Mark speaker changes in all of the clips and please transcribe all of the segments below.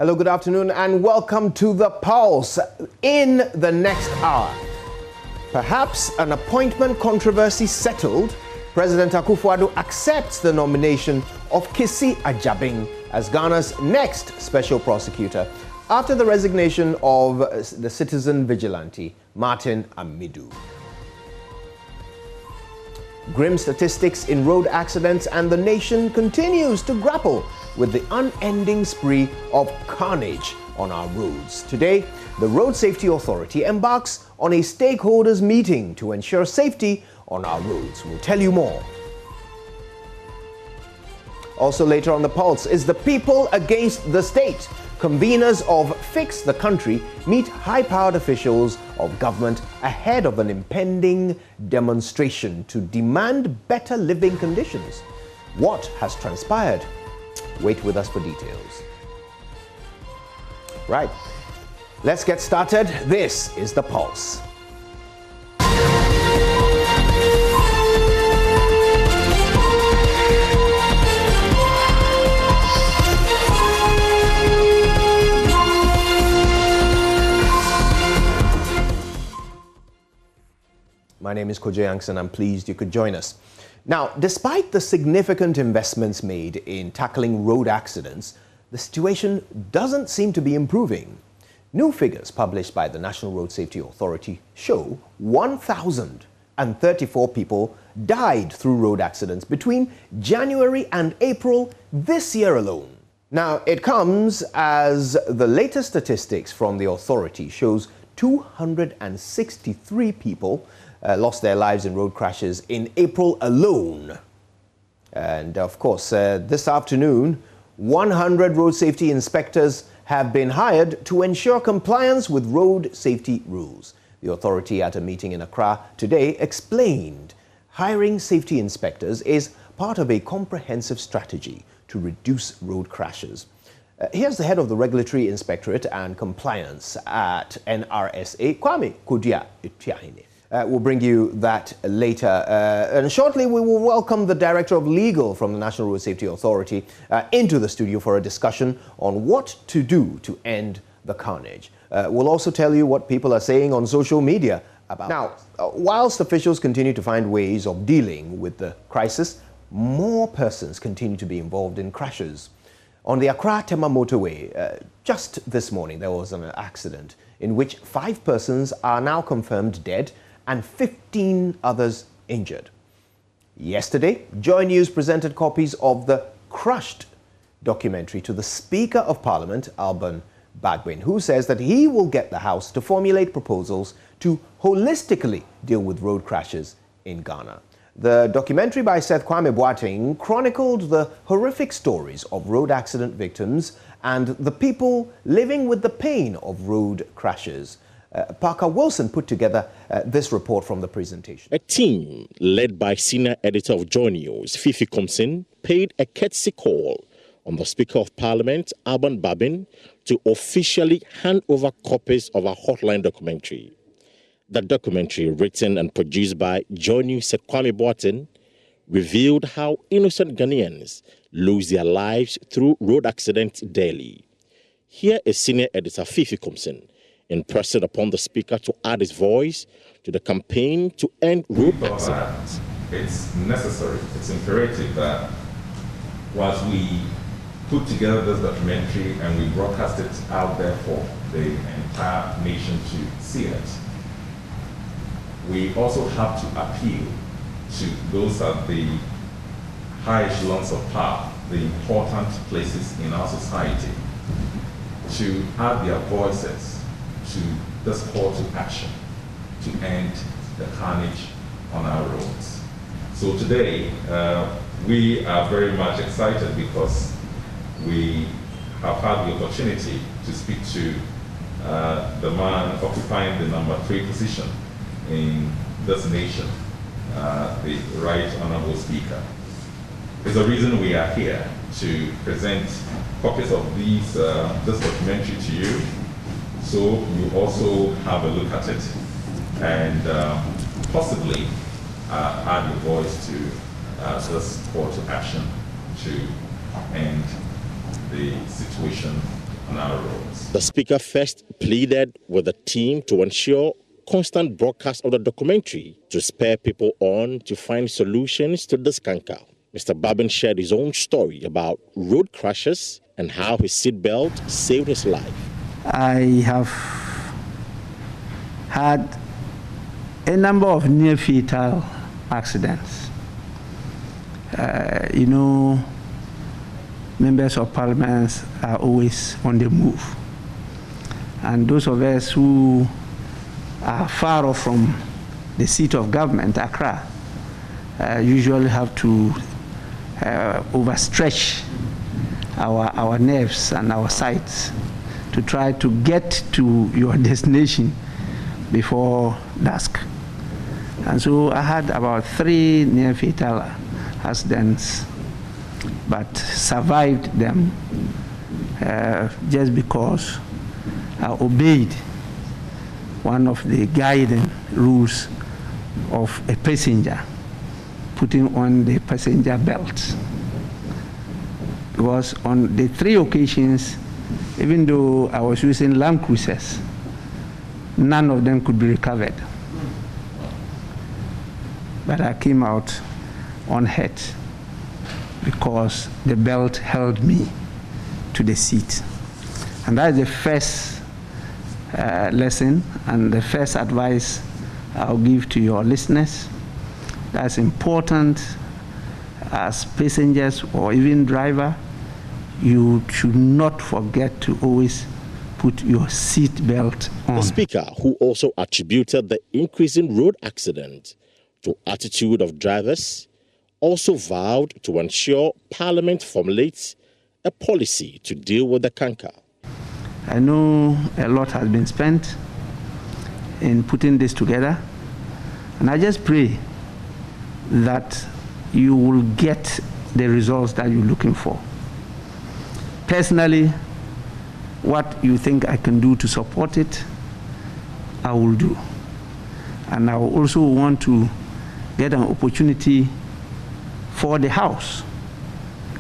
Speaker 1: Hello, good afternoon, and welcome to The Pulse. In the next hour, perhaps an appointment controversy settled, President Akufo-Addo accepts the nomination of Kisi Ajabing as Ghana's next special prosecutor after the resignation of the citizen vigilante, Martin Amidu. Grim statistics in road accidents, and the nation continues to grapple with the unending spree of carnage on our roads. Today, the Road Safety Authority embarks on a stakeholders meeting to ensure safety on our roads. We'll tell you more. Also later on The Pulse is the people against the state. Conveners of Fix the Country meet high-powered officials of government ahead of an impending demonstration to demand better living conditions. What has transpired? Wait with us for details. Right, let's get started. This is The Pulse. My name is Kojo Yankson. I'm pleased you could join us. Now, despite the significant investments made in tackling road accidents, the situation doesn't seem to be improving. New figures published by the National Road Safety Authority show 1,034 people died through road accidents between January and April this year alone. Now, it comes as the latest statistics from the authority shows 263 people lost their lives in road crashes in April alone. And of course, this afternoon, 100 road safety inspectors have been hired to ensure compliance with road safety rules. The authority at a meeting in Accra today explained hiring safety inspectors is part of a comprehensive strategy to reduce road crashes. Here's the head of the Regulatory Inspectorate and Compliance at NRSA, Kwame Kodia-Etiahine. We'll bring you that later. And shortly, we will welcome the Director of Legal from the National Road Safety Authority into the studio for a discussion on what to do to end the carnage. We'll also tell you what people are saying on social media about. Now, whilst officials continue to find ways of dealing with the crisis, more persons continue to be involved in crashes. On the Accra-Tema motorway, just this morning, there was an accident in which 5 persons are now confirmed dead and 15 others injured. Yesterday, JoyNews presented copies of the Crushed documentary to the Speaker of Parliament, Alban Bagbin, who says that he will get the House to formulate proposals to holistically deal with road crashes in Ghana. The documentary by Seth Kwame Boateng chronicled the horrific stories of road accident victims and the people living with the pain of road crashes. Parker Wilson put together this report from the presentation.
Speaker 2: A team led by senior editor of JoyNews, Fifi Compson, paid a courtesy call on the Speaker of Parliament, Alban Bagbin, to officially hand over copies of our Hotline documentary. The documentary, written and produced by JoyNews Seth Kwame Boateng, revealed how innocent Ghanaians lose their lives through road accidents daily. Here is senior editor Fifi Compson impressing upon the Speaker to add his voice to the campaign to end road accidents.
Speaker 3: It's necessary, it's imperative that once we put together this documentary and we broadcast it out there for the entire nation to see it, we also have to appeal to those at the high echelons of power, the important places in our society, to add their voices to this call to action to end the carnage on our roads. So today, we are very much excited because we have had the opportunity to speak to the man occupying the number 3 position in this nation, the Right Honorable Speaker. There's a reason we are here to present copies of this documentary to you, so you also have a look at it and possibly add your voice to this call to action to end the situation narrow roads.
Speaker 2: The Speaker first pleaded with the team to ensure constant broadcast of the documentary to spur people on to find solutions to this canker. Mr. Babin shared his own story about road crashes and how his seatbelt saved his life.
Speaker 4: I have had a number of near-fatal accidents. Members of parliament are always on the move. And those of us who are far off from the seat of government, Accra, usually have to overstretch our nerves and our sights to try to get to your destination before dusk. And so I had about 3 near-fatal accidents, but survived them just because I obeyed one of the guiding rules of a passenger, putting on the passenger belt. Because on the 3 occasions, even though I was using Land Cruisers, none of them could be recovered. But I came out unhurt because the belt held me to the seat. And that is the first lesson and the first advice I'll give to your listeners. That's important as passengers or even driver. You should not forget to always put your seat belt on.
Speaker 2: The Speaker, who also attributed the increase in road accidents to attitude of drivers, also vowed to ensure Parliament formulates a policy to deal with the canker.
Speaker 4: I know a lot has been spent in putting this together, and I just pray that you will get the results that you're looking for. Personally, what you think I can do to support it, I will do. And I will also want to get an opportunity for the House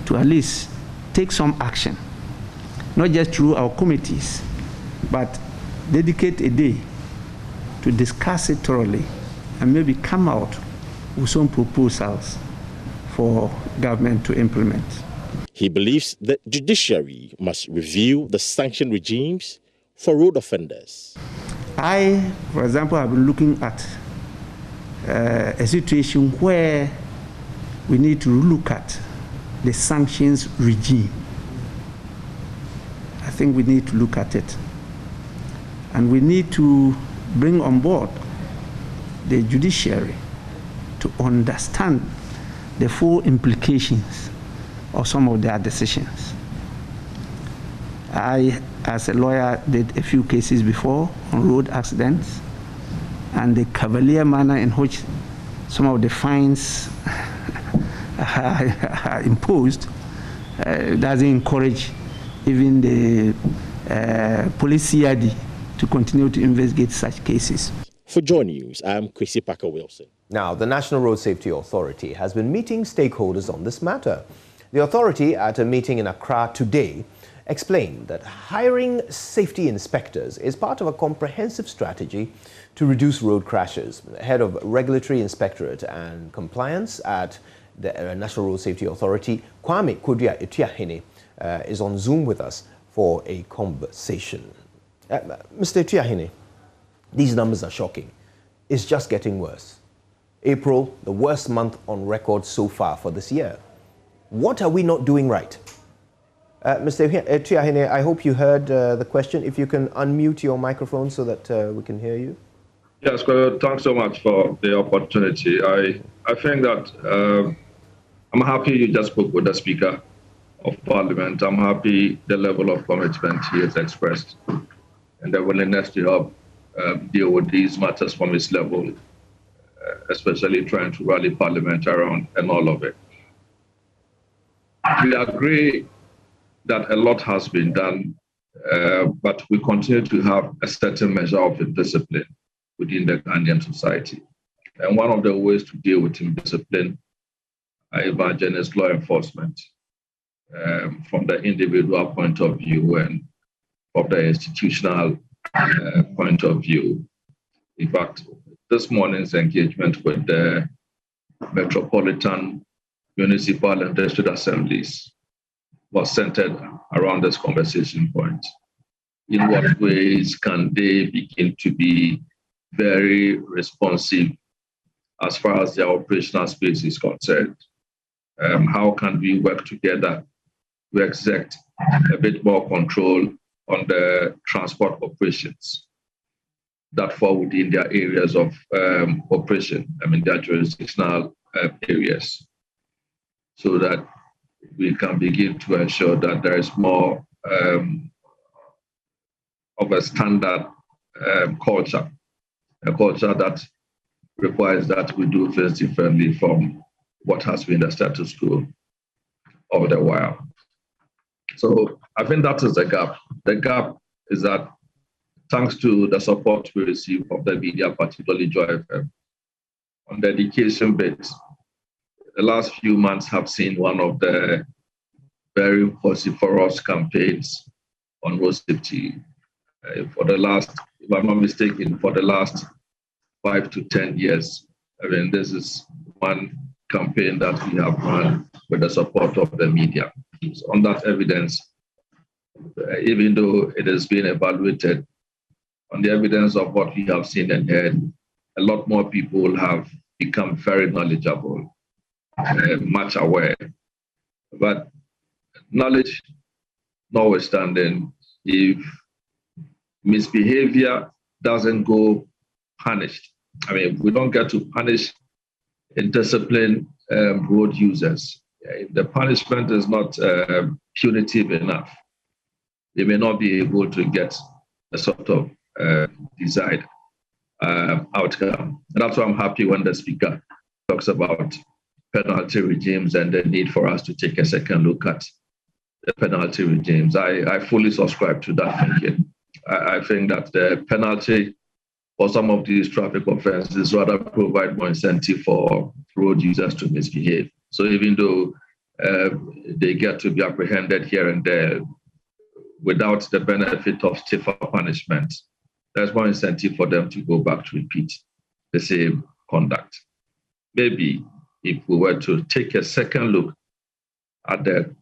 Speaker 4: to at least take some action, not just through our committees, but dedicate a day to discuss it thoroughly and maybe come out with some proposals for government to implement.
Speaker 2: He believes the judiciary must review the sanction regimes for road offenders.
Speaker 4: I, for example, have been looking at a situation where we need to look at the sanctions regime. I think we need to look at it. And we need to bring on board the judiciary to understand the full implications of some of their decisions. I, as a lawyer, did a few cases before on road accidents, and the cavalier manner in which some of the fines are imposed doesn't encourage even the police CID to continue to investigate such cases.
Speaker 2: For JoyNews, I'm Kwesi Parker Wilson.
Speaker 1: Now, the National Road Safety Authority has been meeting stakeholders on this matter. The authority, at a meeting in Accra today, explained that hiring safety inspectors is part of a comprehensive strategy to reduce road crashes. The head of Regulatory Inspectorate and Compliance at the National Road Safety Authority, Kwame Kodua-Etuahene, is on Zoom with us for a conversation. Mr. Etuahene, these numbers are shocking. It's just getting worse. April, the worst month on record so far for this year. What are we not doing right? Mr. Etuahene, I hope you heard the question. If you can unmute your microphone so that we can hear you.
Speaker 5: Yes, thanks so much for the opportunity. I think that I'm happy you just spoke with the Speaker of Parliament. I'm happy the level of commitment he has expressed and the willingness to help deal with these matters from his level, especially trying to rally Parliament around and all of it. We agree that a lot has been done, but we continue to have a certain measure of indiscipline within the Ghanaian society. And one of the ways to deal with indiscipline, I imagine, is law enforcement from the individual point of view. And from the institutional point of view. In fact, this morning's engagement with the metropolitan, municipal, and district assemblies was centered around this conversation point. In what ways can they begin to be very responsive as far as their operational space is concerned? How can we work together to exert a bit more control on the transport operations that fall within their areas of operation, their jurisdictional areas, so that we can begin to ensure that there is more of a standard culture, a culture that requires that we do things differently from what has been the status quo over the while. So I think that is the gap. The gap is that thanks to the support we receive from the media, particularly Joy FM, on the education bit, the last few months have seen one of the very vociferous campaigns on road safety. For the last, if I'm not mistaken, for the last 5 to 10 years. This is one campaign that we have run with the support of the media. On that evidence, even though it has been evaluated, on the evidence of what we have seen and heard, a lot more people have become very knowledgeable, much aware. But knowledge notwithstanding, if misbehavior doesn't go punished, we don't get to punish and discipline road users. If the punishment is not punitive enough, they may not be able to get a sort of desired outcome. And that's why I'm happy when the speaker talks about penalty regimes and the need for us to take a second look at the penalty regimes. I fully subscribe to that thinking. I think that the penalty for some of these traffic offenses rather provide more incentive for road users to misbehave. So even though they get to be apprehended here and there without the benefit of stiffer punishment, there's more incentive for them to go back to repeat the same conduct. Maybe if we were to take a second look at the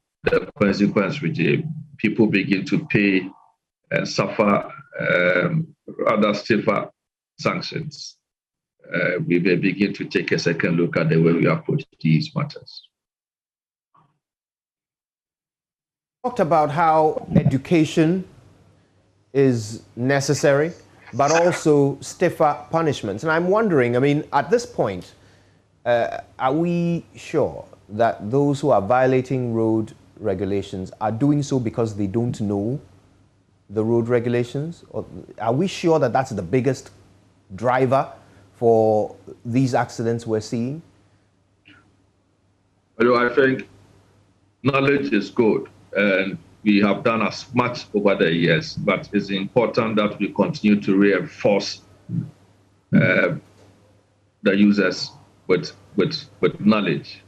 Speaker 5: consequence regime, people begin to pay and suffer rather stiffer sanctions. We may begin to take a second look at the way we approach these matters.
Speaker 1: Talked about how education is necessary, but also stiffer punishments. And I'm wondering, at this point, are we sure that those who are violating road regulations are doing so because they don't know the road regulations? Or are we sure that that's the biggest driver for these accidents we're seeing?
Speaker 5: I think knowledge is good, and we have done as much over the years, but it's important that we continue to reinforce the users with knowledge,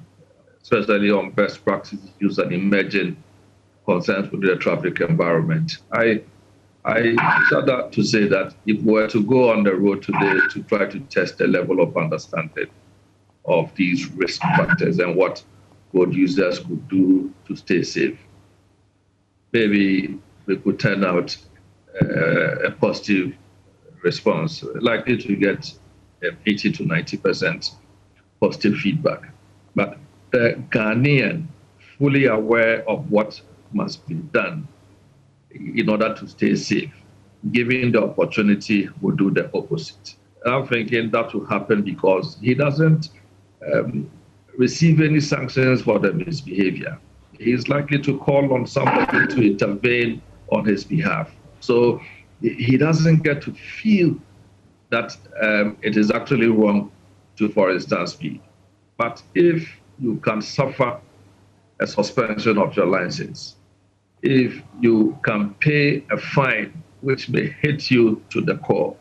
Speaker 5: especially on best practices used and emerging concerns with the traffic environment. I shudder to say that if we were to go on the road today to try to test the level of understanding of these risk factors and what road users could do to stay safe, maybe we could turn out a positive response, likely to get 80 to 90% positive feedback. But the Ghanaian, fully aware of what must be done in order to stay safe, given the opportunity, will do the opposite. I'm thinking that will happen because he doesn't receive any sanctions for the misbehavior. He's likely to call on somebody to intervene on his behalf. So he doesn't get to feel that it is actually wrong to, for instance, speed. But if you can suffer a suspension of your license, if you can pay a fine which may hit you to the core,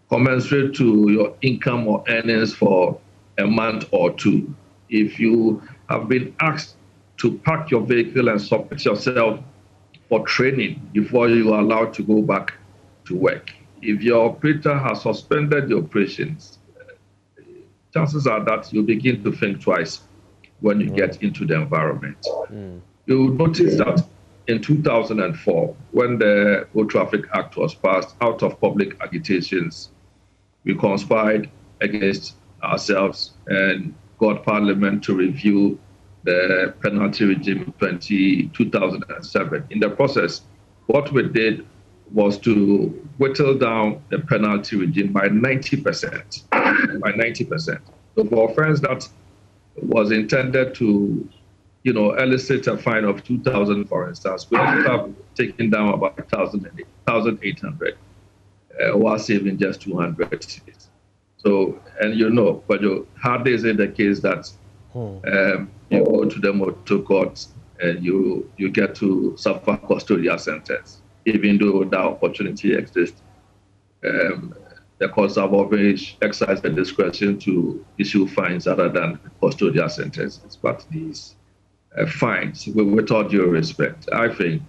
Speaker 5: commensurate to your income or earnings for a month or two, if you have been asked to park your vehicle and submit yourself for training before you are allowed to go back to work. If your operator has suspended the operations, chances are that you begin to think twice when you get into the environment. You'll notice that in 2004, when the Road Traffic Act was passed, out of public agitations, we conspired against ourselves and got Parliament to review the penalty regime in 2007. In the process, what we did was to whittle down the penalty regime by 90%. By 90%. So for offense that was intended to, elicit a fine of 2,000, for instance, we ended up taking down about 1,800, while saving just 200. So, and but hardly is it the case that you go to the motor court and you get to suffer custodial sentence, even though that opportunity exists. The courts have always exercised the discretion to issue fines other than custodial sentences. But these fines, with all due respect, I think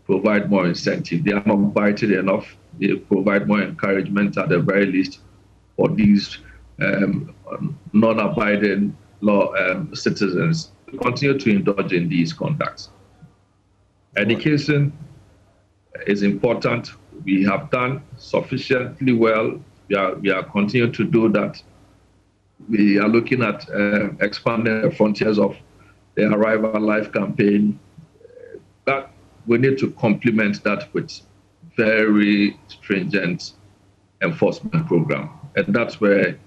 Speaker 5: provide more incentive. They are not biting enough. They provide more encouragement at the very least for these non-abiding law citizens to continue to indulge in these conducts. Education is important. We have done sufficiently well. We are continuing to do that. We are looking at expanding the frontiers of the Arrive Alive campaign. But we need to complement that with very stringent enforcement program. And that's where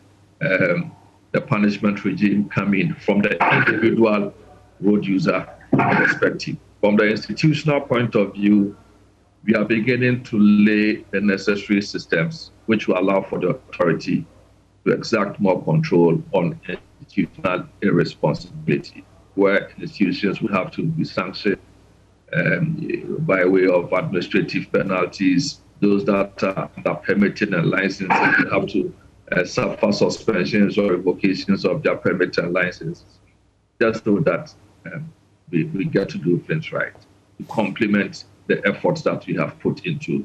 Speaker 5: the punishment regime come in from the individual road user perspective. From the institutional point of view, we are beginning to lay the necessary systems which will allow for the authority to exact more control on institutional irresponsibility, where institutions will have to be sanctioned by way of administrative penalties. Those that are permitted and licensed have to suffer suspensions or revocations of their permit and licenses, just so that we get to do things right, to complement the efforts that we have put into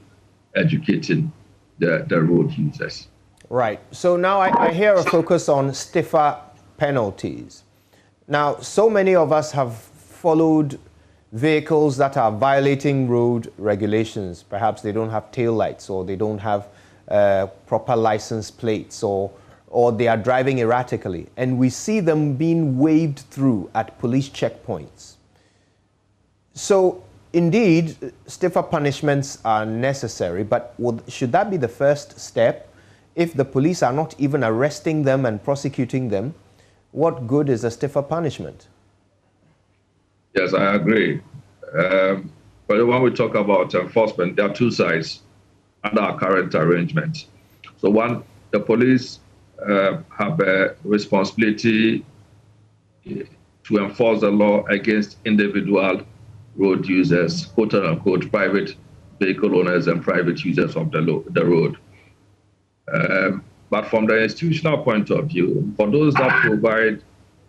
Speaker 5: educating the road users.
Speaker 1: Right. So now I hear a focus on stiffer penalties. Now, so many of us have followed vehicles that are violating road regulations. Perhaps they don't have tail lights, or they don't have proper license plates, or they are driving erratically. And we see them being waved through at police checkpoints. So, indeed, stiffer punishments are necessary, but should that be the first step? If the police are not even arresting them and prosecuting them, what good is a stiffer punishment?
Speaker 5: Yes, I agree. But when we talk about enforcement, there are two sides under our current arrangement. So one, the police have a responsibility to enforce the law against individual road users, quote unquote, private vehicle owners and private users of the road. But from the institutional point of view, for those that provide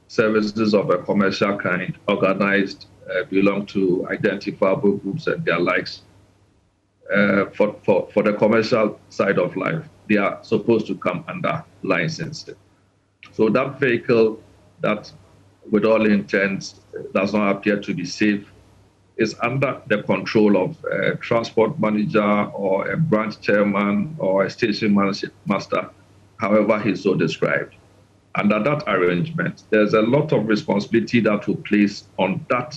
Speaker 5: services of a commercial kind, organized, belong to identifiable groups and their likes, for the commercial side of life, they are supposed to come under licensing. So that vehicle that, with all intents, does not appear to be safe is under the control of a transport manager or a branch chairman or a station master, however he's so described. Under that arrangement, there's a lot of responsibility that will place on that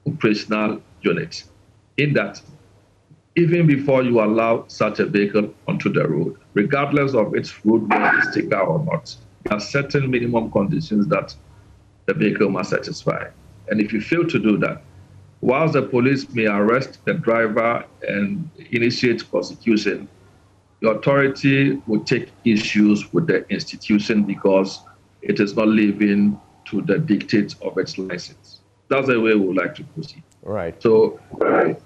Speaker 5: operational unit, in that even before you allow such a vehicle onto the road, regardless of its roadworthy sticker or not, there are certain minimum conditions that the vehicle must satisfy. And if you fail to do that, whilst the police may arrest the driver and initiate prosecution, the authority will take issues with the institution because it is not living to the dictates of its license. That's the way we would like to proceed.
Speaker 1: Right.
Speaker 5: So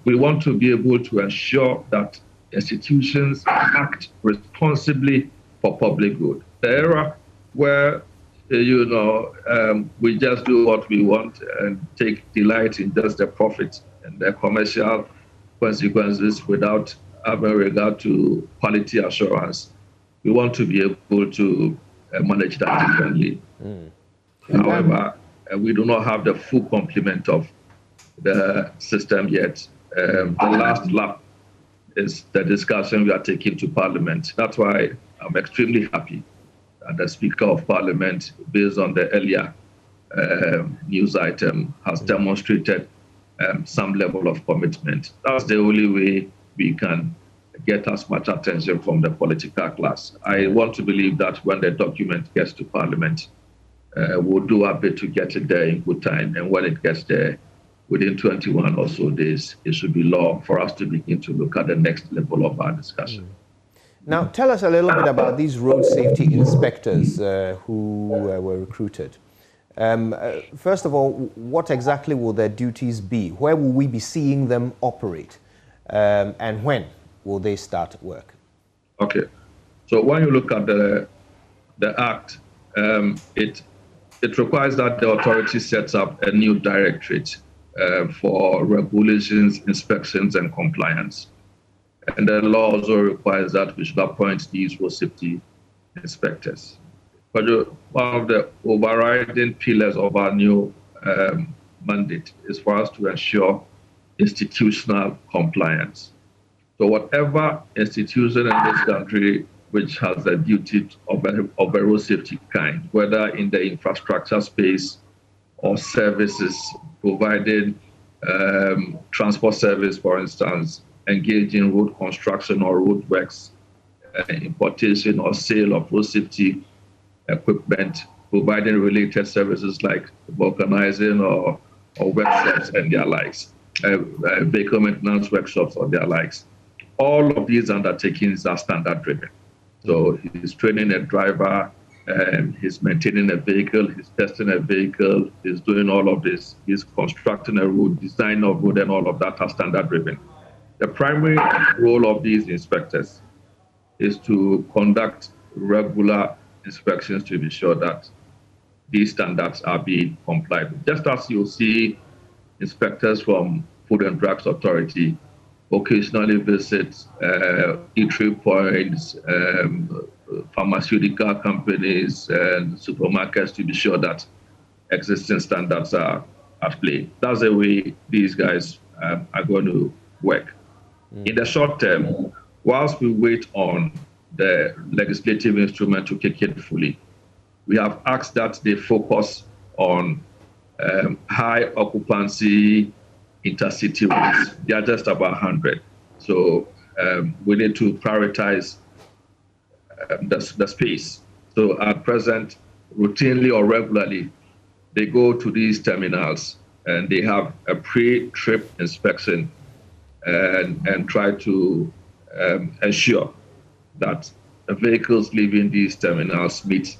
Speaker 5: we want to be able to ensure that institutions act responsibly for public good. The era where we just do what we want and take delight in just the profit and the commercial consequences without having regard to quality assurance. We want to be able to manage that differently. However, we do not have the full complement of the system yet. The last lap is the discussion we are taking to Parliament. That's why I'm extremely happy that the Speaker of Parliament, based on the earlier news item, has demonstrated some level of commitment. That's the only way we can get as much attention from the political class. I want to believe that when the document gets to Parliament, we'll do our bit to get it there in good time. And when it gets there, within 21 or so days, it should be law for us to begin to look at the next level of our discussion.
Speaker 1: Now, tell us a little bit about these road safety inspectors who were recruited. First of all, what exactly will their duties be? Where will we be seeing them operate? And when will they start work? Okay.
Speaker 5: So when you look at the Act, it requires that the authority sets up a new directorate for regulations, inspections, and compliance. And the law also requires that we should appoint these road safety inspectors. But one of the overriding pillars of our new mandate is for us to ensure institutional compliance. So whatever institution in this country which has the duty of a road safety kind, whether in the infrastructure space or services, providing transport service, for instance, engage in road construction or road works, importation or sale of road safety equipment, providing related services like vulcanizing or workshops and their likes, vehicle maintenance workshops or their likes. All of these undertakings are standard driven. So he's training a driver, he's maintaining a vehicle, he's testing a vehicle, he's doing all of this, he's constructing a road, design of road, and all of that are standard driven. The primary role of these inspectors is to conduct regular inspections to be sure that these standards are being complied with. Just as you'll see inspectors from Food and Drugs Authority occasionally visit eatery points, pharmaceutical companies, and supermarkets to be sure that existing standards are at play. That's the way these guys are going to work. In the short term, whilst we wait on the legislative instrument to kick in fully, we have asked that they focus on high occupancy intercity routes. They are just about 100. So we need to prioritize the space. So at present, routinely or regularly, they go to these terminals and they have a pre-trip inspection and try to ensure that the vehicles leaving these terminals meet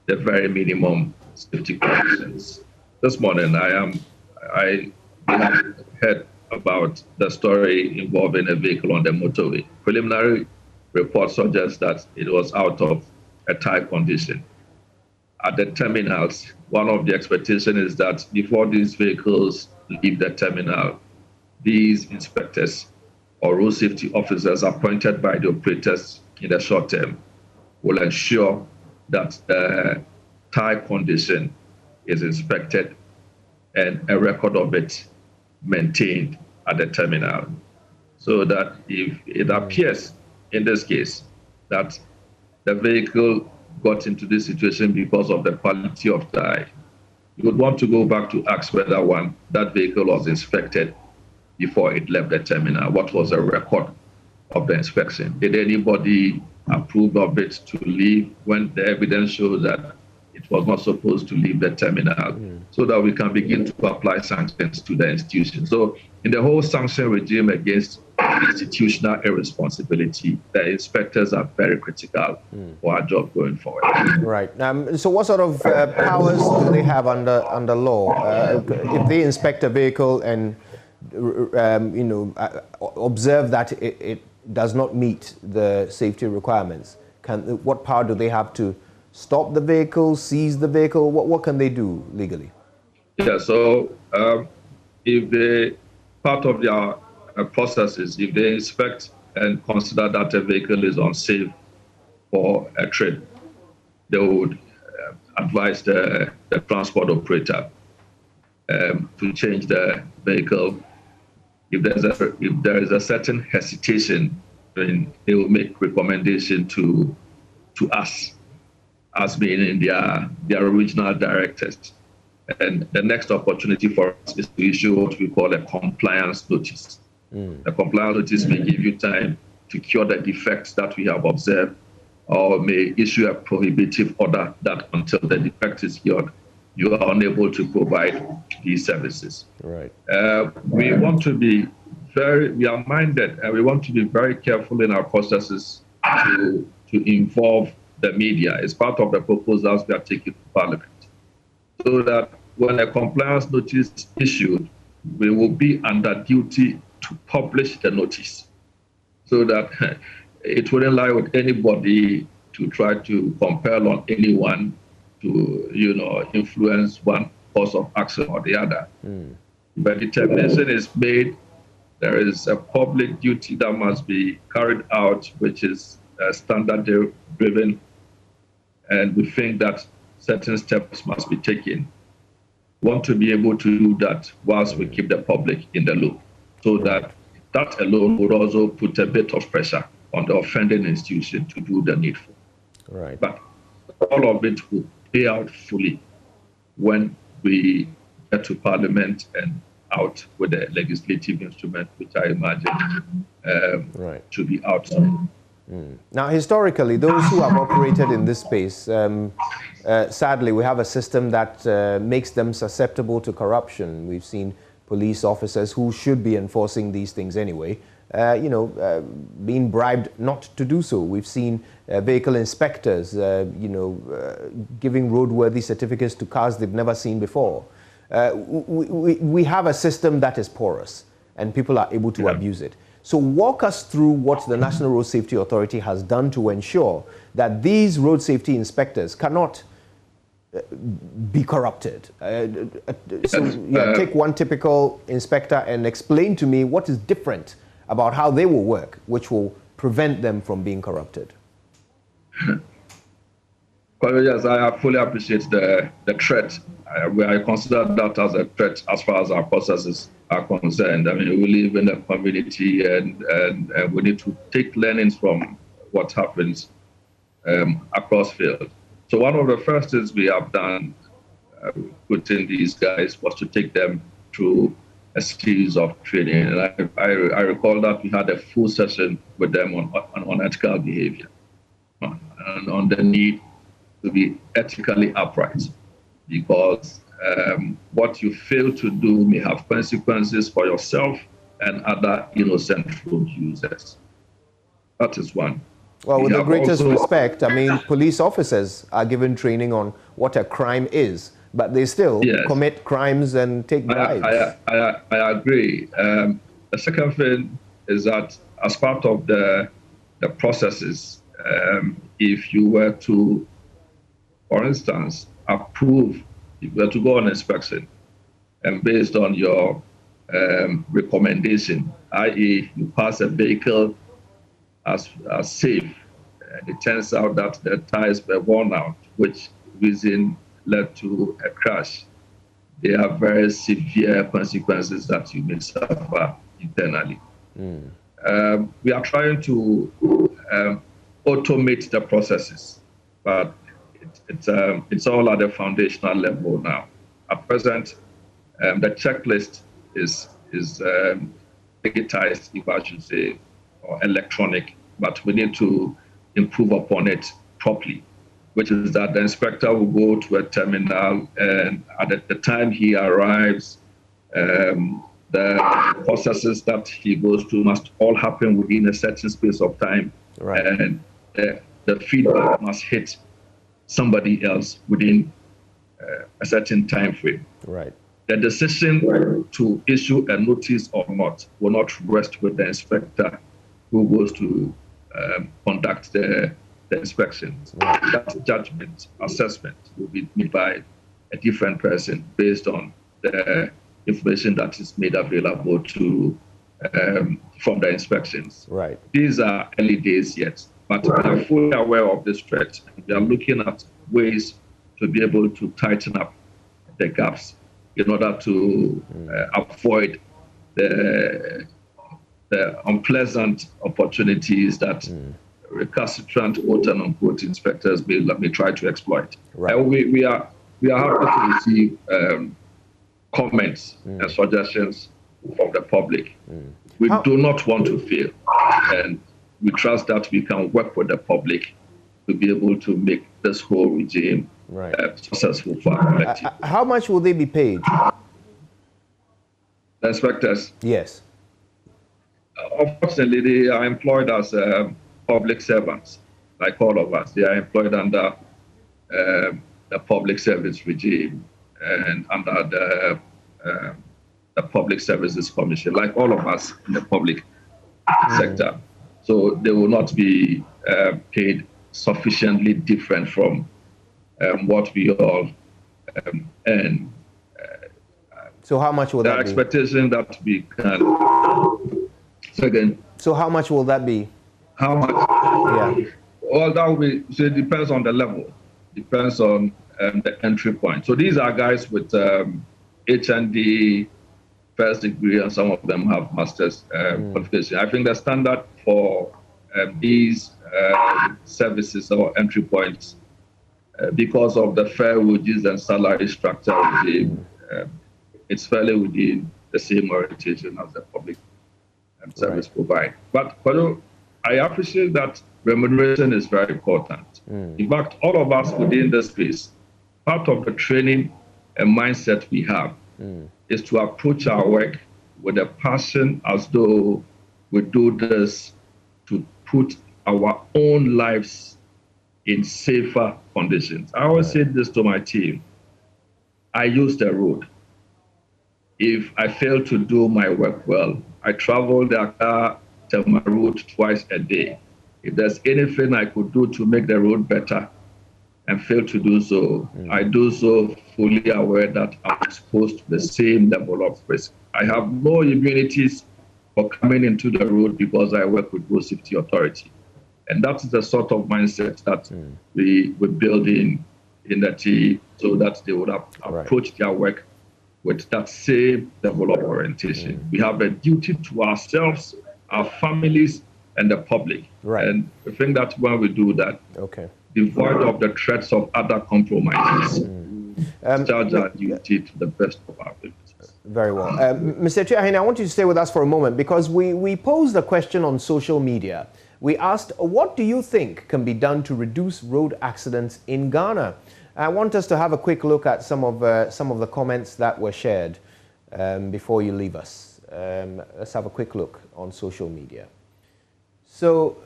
Speaker 5: the very minimum safety conditions. This morning, I have heard about the story involving a vehicle on the motorway. Preliminary report suggests that it was out of a tight condition. At the terminals, one of the expectations is that before these vehicles leave the terminal, these inspectors or road safety officers appointed by the operators in the short term will ensure that the tire condition is inspected and a record of it maintained at the terminal, so that if it appears in this case that the vehicle got into this situation because of the quality of tire, you would want to go back to ask whether that vehicle was inspected before it left the terminal. What was the record of the inspection? Did anybody approve of it to leave when the evidence shows that it was not supposed to leave the terminal, so that we can begin to apply sanctions to the institution. So in the whole sanction regime against institutional irresponsibility, the inspectors are very critical for our job going forward.
Speaker 1: Right. So what sort of powers do they have under law? If they inspect a vehicle and observe that it does not meet the safety requirements, what power do they have to stop the vehicle, seize the vehicle? What can they do legally?
Speaker 5: Yeah, so if part of their processes, if they inspect and consider that a vehicle is unsafe for a trip, they would advise the transport operator to change the vehicle. If there is a certain hesitation, then they will make recommendation to us as being in their original directors. And the next opportunity for us is to issue what we call a compliance notice. The compliance notice may give you time to cure the defects that we have observed, or may issue a prohibitive order that until the defect is cured, you are unable to provide these services.
Speaker 1: Right.
Speaker 5: We want to be we are minded, and we want to be very careful in our processes to involve the media. It's part of the proposals we are taking to Parliament, so that when a compliance notice is issued, we will be under duty to publish the notice, so that it wouldn't lie with anybody to try to compel on anyone to, influence one course of action or the other. But determination is made. There is a public duty that must be carried out, which is standard-driven, and we think that certain steps must be taken. We want to be able to do that whilst we keep the public in the loop, so that alone would also put a bit of pressure on the offending institution to do the needful.
Speaker 1: Right.
Speaker 5: But all of it will pay out fully when we get to Parliament and out with the legislative instrument, which I imagine to be out soon.
Speaker 1: Now, historically, those who have operated in this space, sadly, we have a system that makes them susceptible to corruption. We've seen police officers who should be enforcing these things anyway, being bribed not to do so. We've seen vehicle inspectors, giving roadworthy certificates to cars they've never seen before. We have a system that is porous, and people are able to abuse it. So walk us through what the National Road Safety Authority has done to ensure that these road safety inspectors cannot be corrupted. Take one typical inspector and explain to me what is different about how they will work, which will prevent them from being corrupted.
Speaker 5: Well, yes, I fully appreciate the threat. I consider that as a threat as far as our processes are concerned. I mean, we live in a community, and we need to take learnings from what happens across field. So one of the first things we have done within these guys was to take them through a series of training. And I recall that we had a full session with them on ethical behavior and on the need to be ethically upright, because what you fail to do may have consequences for yourself and other innocent road users. That is one.
Speaker 1: Well, with the greatest respect, I mean, police officers are given training on what a crime is, but they still commit crimes and take bribes.
Speaker 5: I agree. The second thing is that as part of the processes, if you were to, for instance, if you were to go on inspection, and based on your recommendation, i.e. you pass a vehicle as safe, and it turns out that the tires were worn out, which reason led to a crash, there are very severe consequences that you may suffer internally. We are trying to automate the processes, but it's all at the foundational level now. At present, the checklist is digitized, if I should say, or electronic, but we need to improve upon it properly, which is that the inspector will go to a terminal, and at the time he arrives, the processes that he goes through must all happen within a certain space of time, and the feedback must hit somebody else within a certain time frame.
Speaker 1: Right.
Speaker 5: The decision to issue a notice or not will not rest with the inspector who goes to conduct the inspection. That judgment, assessment will be made by a different person based on the information that is made available to from the inspections.
Speaker 1: Right.
Speaker 5: These are early days yet, but we are fully aware of this threat. We are looking at ways to be able to tighten up the gaps in order to avoid the unpleasant opportunities that recalcitrant quote-unquote inspectors may try to exploit.
Speaker 1: Right.
Speaker 5: We are happy to receive comments and suggestions from the public. We do not want to fail, and we trust that we can work with the public to be able to make this whole regime successful for our collective.
Speaker 1: How much will they be paid?
Speaker 5: The inspectors?
Speaker 1: Yes.
Speaker 5: Unfortunately, they are employed as public servants, like all of us. They are employed under the public service regime and under the Public Services Commission, like all of us in the public sector. So they will not be paid sufficiently different from what we all earn.
Speaker 1: So how much will that be?
Speaker 5: The expectation that we can... Second.
Speaker 1: So how much will that be?
Speaker 5: How much?
Speaker 1: Yeah.
Speaker 5: Well, that will be, so it depends on the level. Depends on the entry point. So these are guys with HND, first degree, and some of them have master's qualification. I think the standard for these services or entry points, because of the fair wages and salary structure regime, it's fairly within the same orientation as the public service provide. But I appreciate that remuneration is very important. In fact, all of us within the space, part of the training and mindset we have is to approach our work with a passion as though we do this to put our own lives in safer conditions. I always say this to my team. I use the road. If I fail to do my work well, I travel the car to my road twice a day. If there's anything I could do to make the road better and fail to do so, I do so fully aware that I'm exposed to the same level of risk. I have no immunities for coming into the road because I work with Road Safety Authority. And that's the sort of mindset that we build in the team so that they would approach their work with that same level of orientation. We have a duty to ourselves, our families, and the public.
Speaker 1: Right.
Speaker 5: And I think that when we do that, devoid of the threats of other compromises, discharge our duty to the best of our abilities.
Speaker 1: Very well. Mr. Chiahine, I want you to stay with us for a moment because we posed a question on social media. We asked, what do you think can be done to reduce road accidents in Ghana? I want us to have a quick look at some of the comments that were shared before you leave us. Let's have a quick look on social media. So,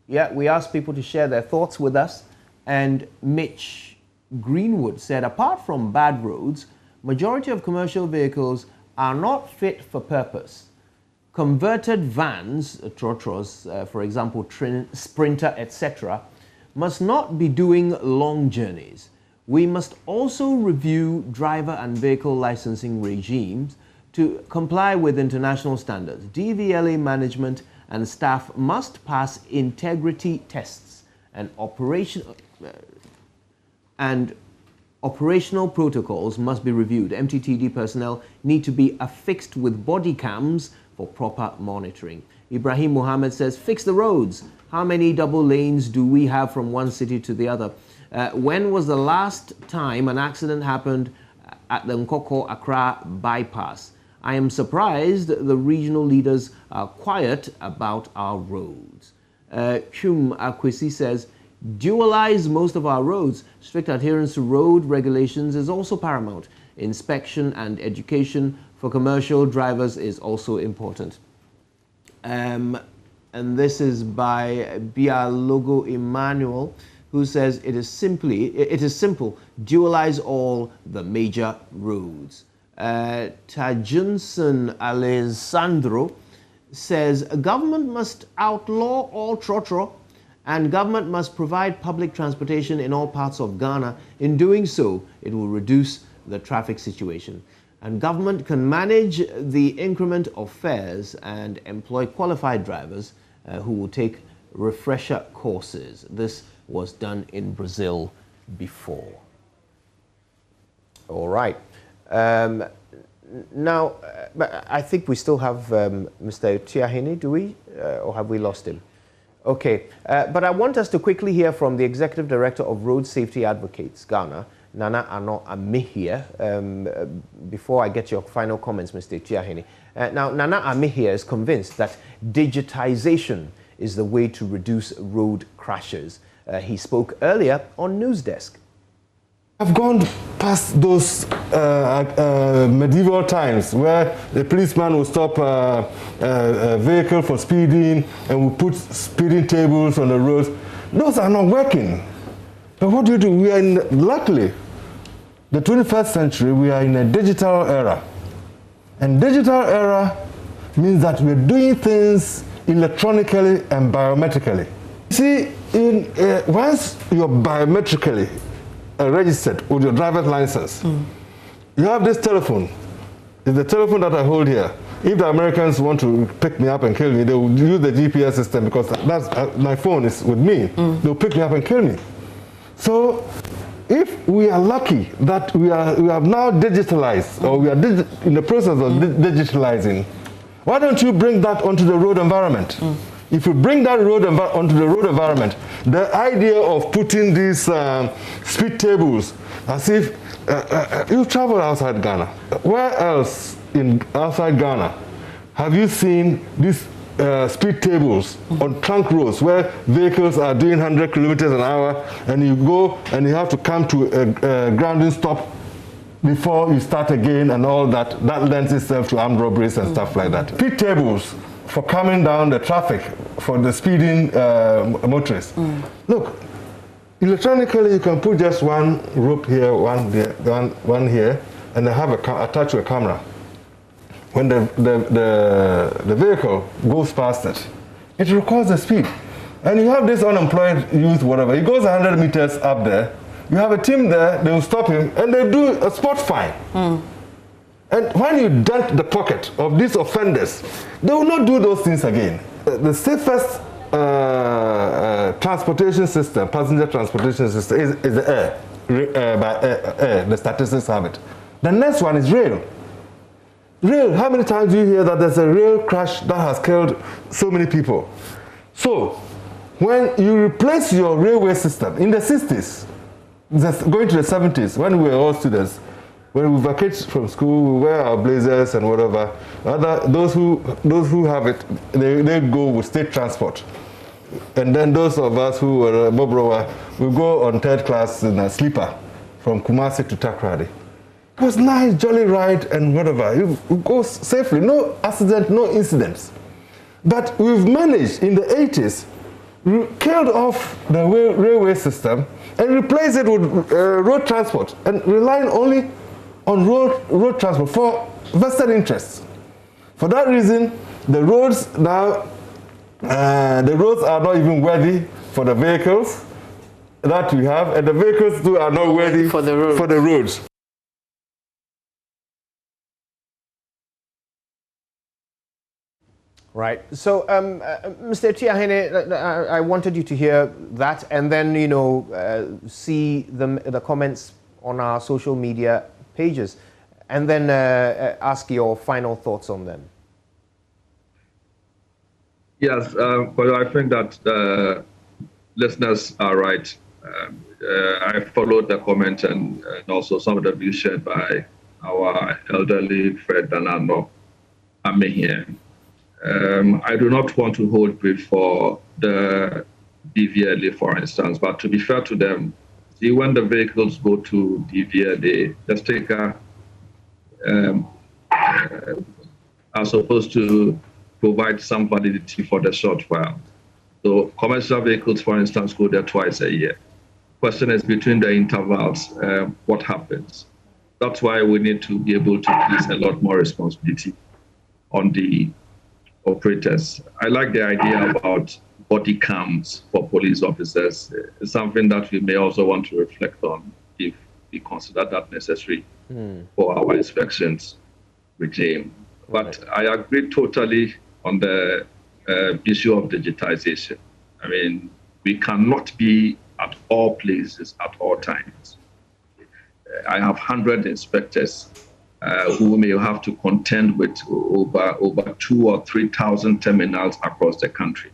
Speaker 1: we asked people to share their thoughts with us, and Mitch Greenwood said, apart from bad roads, majority of commercial vehicles are not fit for purpose. Converted vans, trotros, for example, Sprinter, etc., must not be doing long journeys. We must also review driver and vehicle licensing regimes to comply with international standards. DVLA management and staff must pass integrity tests and operational protocols must be reviewed. MTTD personnel need to be affixed with body cams for proper monitoring. Ibrahim Mohammed says, fix the roads. How many double lanes do we have from one city to the other? When was the last time an accident happened at the Nkoko-Accra bypass? I am surprised the regional leaders are quiet about our roads. Chum Akwesi says, dualize most of our roads. Strict adherence to road regulations is also paramount. Inspection and education for commercial drivers is also important. And this is by Bialogo Emmanuel, who says it is simple, dualize all the major roads. Tajunson Alessandro says government must outlaw all trotro and government must provide public transportation in all parts of Ghana. In doing so, it will reduce the traffic situation. and government can manage the increment of fares and employ qualified drivers who will take refresher courses. This was done in Brazil before. All right. Now, I think we still have Mr. Tiahini, do we? Or have we lost him? Okay. But I want us to quickly hear from the Executive Director of Road Safety Advocates, Ghana, Nana Ano Amihia, before I get your final comments, Mr. Tiahini. Now, Nana Amihia is convinced that digitization is the way to reduce road crashes. He spoke earlier on News Desk.
Speaker 6: I've gone past those medieval times where the policeman will stop a vehicle for speeding and will put speeding tables on the roads. Those are not working. But what do? We are luckily, the 21st century, we are in a digital era. And digital era means that we're doing things electronically and biometrically. See, once you're biometrically registered with your driver's license, you have this telephone. It's the telephone that I hold here. If the Americans want to pick me up and kill me, they will use the GPS system because that's, my phone is with me. They'll pick me up and kill me. So if we are lucky that we have now digitalized, or we are in the process of digitalizing, why don't you bring that onto the road environment? If you bring that onto the road environment, the idea of putting these speed tables, as if you travel outside Ghana. Where else outside Ghana have you seen these speed tables on trunk roads where vehicles are doing 100 kilometers an hour and you go and you have to come to a grounding stop before you start again and all that? That lends itself to armed robberies and stuff like that. Speed tables for coming down the traffic for the speeding motorists. Look, electronically you can put just one rope here, one there, one here, and they have attached to a camera. When the vehicle goes past it, it records the speed. And you have this unemployed youth, whatever, he goes 100 meters up there, you have a team there, they will stop him, and they do a spot fine. And when you dent the pocket of these offenders, they will not do those things again. The safest transportation system, passenger transportation system, is the air. By air, the statistics have it. The next one is rail. Rail, how many times do you hear that there's a rail crash that has killed so many people? So, when you replace your railway system in the 60s, going to the 70s, when we were all students, when we vacate from school, we wear our blazers and whatever. Those who have it, they go with state transport. And then those of us who were Mobrowa, we go on third class in a sleeper from Kumasi to Takrady. It was nice, jolly ride and whatever. You go safely, no accident, no incidents. But we've managed in the 80s, we killed off the railway system and replaced it with road transport and relying only on road transport for vested interests. For that reason, the roads now, the roads are not even worthy for the vehicles that we have, and the vehicles too are not worthy for the roads.
Speaker 1: Right. So, Mr. Tiahene, I wanted you to hear that, and then see the comments on our social media pages, and then ask your final thoughts on them.
Speaker 5: Yes, but I think that listeners are right. I followed the comment and also some of the views shared by our elderly friend Danano Amehie. I do not want to hold brief for the DVLA, for instance, but to be fair to them, see, when the vehicles go to DVLA, the sticker are supposed to provide some validity for the short while. So commercial vehicles, for instance, go there twice a year. Question is, between the intervals, what happens? That's why we need to be able to place a lot more responsibility on the operators. I like the idea about body cams for police officers. It's something that we may also want to reflect on if we consider that necessary for our inspections regime. But I agree totally on the issue of digitization. I mean, we cannot be at all places at all times. I have 100 inspectors who may have to contend with over 2,000 or 3,000 terminals across the country.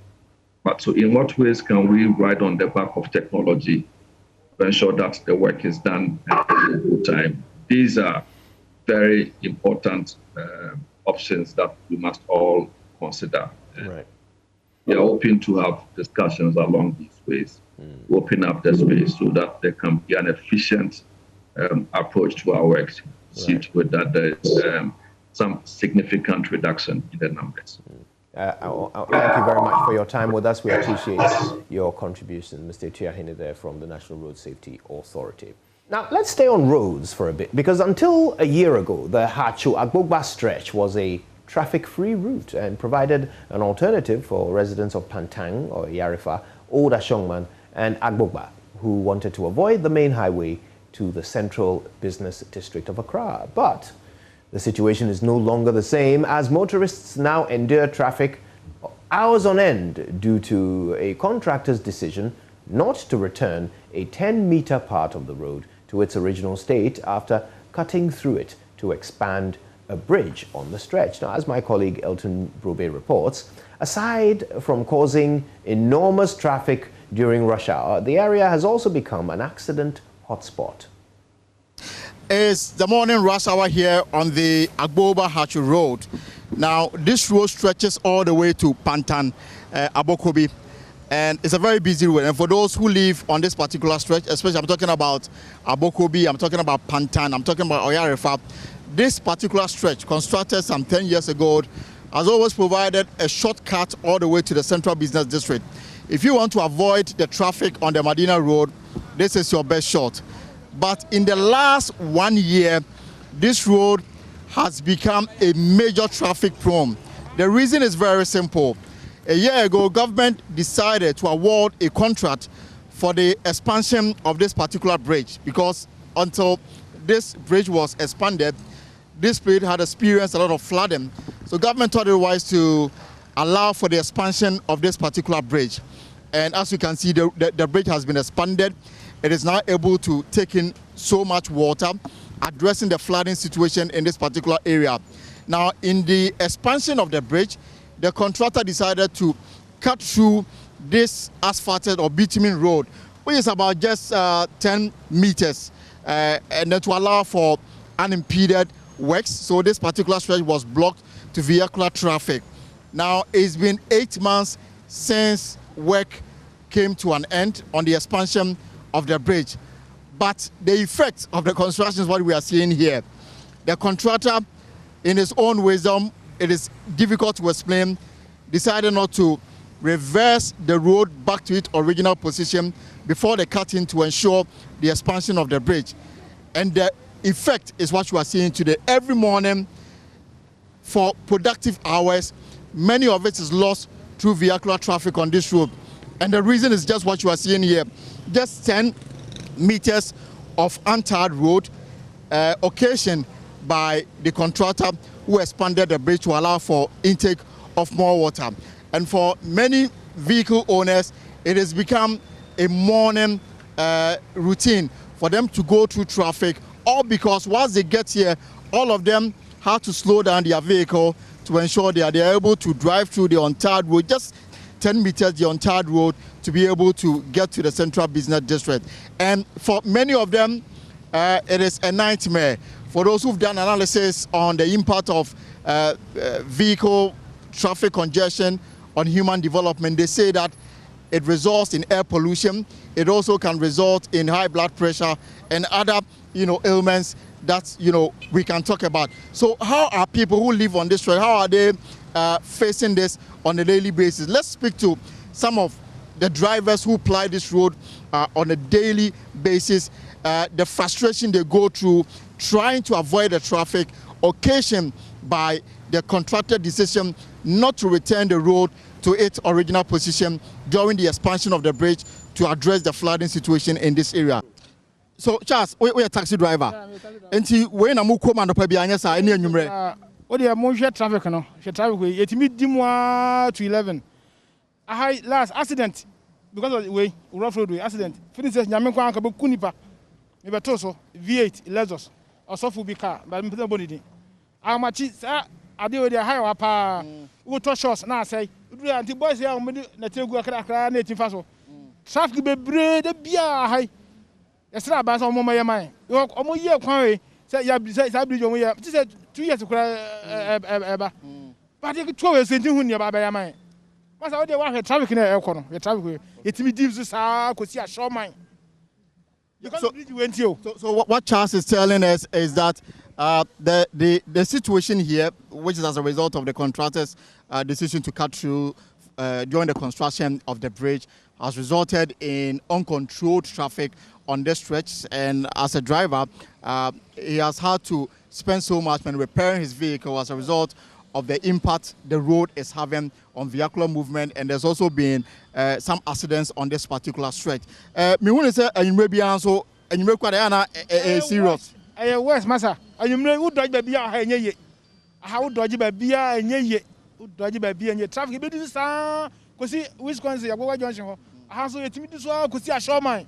Speaker 5: But so in what ways can we ride on the back of technology to ensure that the work is done at a good time? These are very important options that we must all consider.
Speaker 1: Right.
Speaker 5: We are hoping to have discussions along these ways, open up the space so that there can be an efficient approach to our work, see to it that there is some significant reduction in the numbers.
Speaker 1: Thank you very much for your time with us. We appreciate your contribution, Mr. Tiahine there from the National Road Safety Authority. Now, let's stay on roads for a bit, because until a year ago, the Hachu-Agbogba stretch was a traffic-free route and provided an alternative for residents of Pantang or Yarifa, Old Ashongman and Agbogba who wanted to avoid the main highway to the central business district of Accra. But the situation is no longer the same, as motorists now endure traffic hours on end due to a contractor's decision not to return a 10-meter part of the road to its original state after cutting through it to expand a bridge on the stretch. Now, as my colleague Elton Brobe reports, aside from causing enormous traffic during rush hour, the area has also become an accident hotspot.
Speaker 7: It's the morning rush hour here on the Agbogba Hachu Road. Now, this road stretches all the way to Pantan, Abokobi, and it's a very busy road. And for those who live on this particular stretch, especially I'm talking about Abokobi, I'm talking about Pantan, I'm talking about Oyarifa, this particular stretch, constructed some 10 years ago, has always provided a shortcut all the way to the central business district. If you want to avoid the traffic on the Medina Road, this is your best shot. But in the last 1 year, this road has become a major traffic prone. The reason is very simple. A year ago, government decided to award a contract for the expansion of this particular bridge, because until this bridge was expanded, this bridge had experienced a lot of flooding. So government thought it wise to allow for the expansion of this particular bridge. And as you can see, the bridge has been expanded. It is now able to take in so much water, addressing the flooding situation in this particular area. Now, in the expansion of the bridge, the contractor decided to cut through this asphalted or bitumen road, which is about just 10 meters, and then to allow for unimpeded works. So this particular stretch was blocked to vehicular traffic. Now, it's been 8 months since work came to an end on the expansion of the bridge. But the effect of the construction is what we are seeing here. The contractor, in his own wisdom, it is difficult to explain, decided not to reverse the road back to its original position before the cutting to ensure the expansion of the bridge. And the effect is what you are seeing today. Every morning, for productive hours, many of it is lost through vehicular traffic on this road. And the reason is just what you are seeing here. Just 10 meters of untarred road occasioned by the contractor who expanded the bridge to allow for intake of more water. And for many vehicle owners, it has become a morning routine for them to go through traffic, all because once they get here, all of them have to slow down their vehicle to ensure that they are able to drive through the untarred road, just 10 meters the untarred road, to be able to get to the central business district. And for many of them, it is a nightmare. For those who've done analysis on the impact of vehicle traffic congestion on human development, they say that it results in air pollution. It also can result in high blood pressure and other, ailments that, we can talk about. So how are people who live on this road, how are they facing this on a daily basis? Let's speak to some of the drivers who ply this road on a daily basis, the frustration they go through trying to avoid the traffic occasioned by the contractor decision not to return the road to its original position during the expansion of the bridge to address the flooding situation in this area. So Charles, we a taxi driver. Enti we na mu koma no pa bia anya sa ene anwumre.
Speaker 8: What dey mo hwe traffic no? Hwe traffic we yetimi di mo to 11. A high last accident because of the way rough road way accident. Finish nyame kwa anka be kunipa. Me be to so V8 Lexus. Osofu bi car, but me put body din. Amachi sa ade we dey high wa pa. Wo to shots na say. Do anti boys here mo na tegu akra na etimfa so. Traffic be bre de bia high. Yes, I buy some more my mind. You almost year quarry. Say, ya say, bridge on here. This is 2 years to cry. But you could 2 years into who near by your mind. What's out there? What traffic in a corner? The traffic. It's me deems this. Could see a short mind.
Speaker 7: So what Charles is telling us is that the situation here, which is as a result of the contractor's decision to cut through during the construction of the bridge, has resulted in uncontrolled traffic on this stretch, and as a driver, he has had to spend so much when repairing his vehicle as a result of the impact the road is having on vehicular movement, and there's also been some accidents on this particular stretch. Me want to say, you may be also, and you may quite serious.
Speaker 8: West, Massa, and you may would dodge baby, how dodgy baby, and ye, dodgy baby, and your traffic, but this is because see, Wisconsin, I Junction, how so you could see a short mind.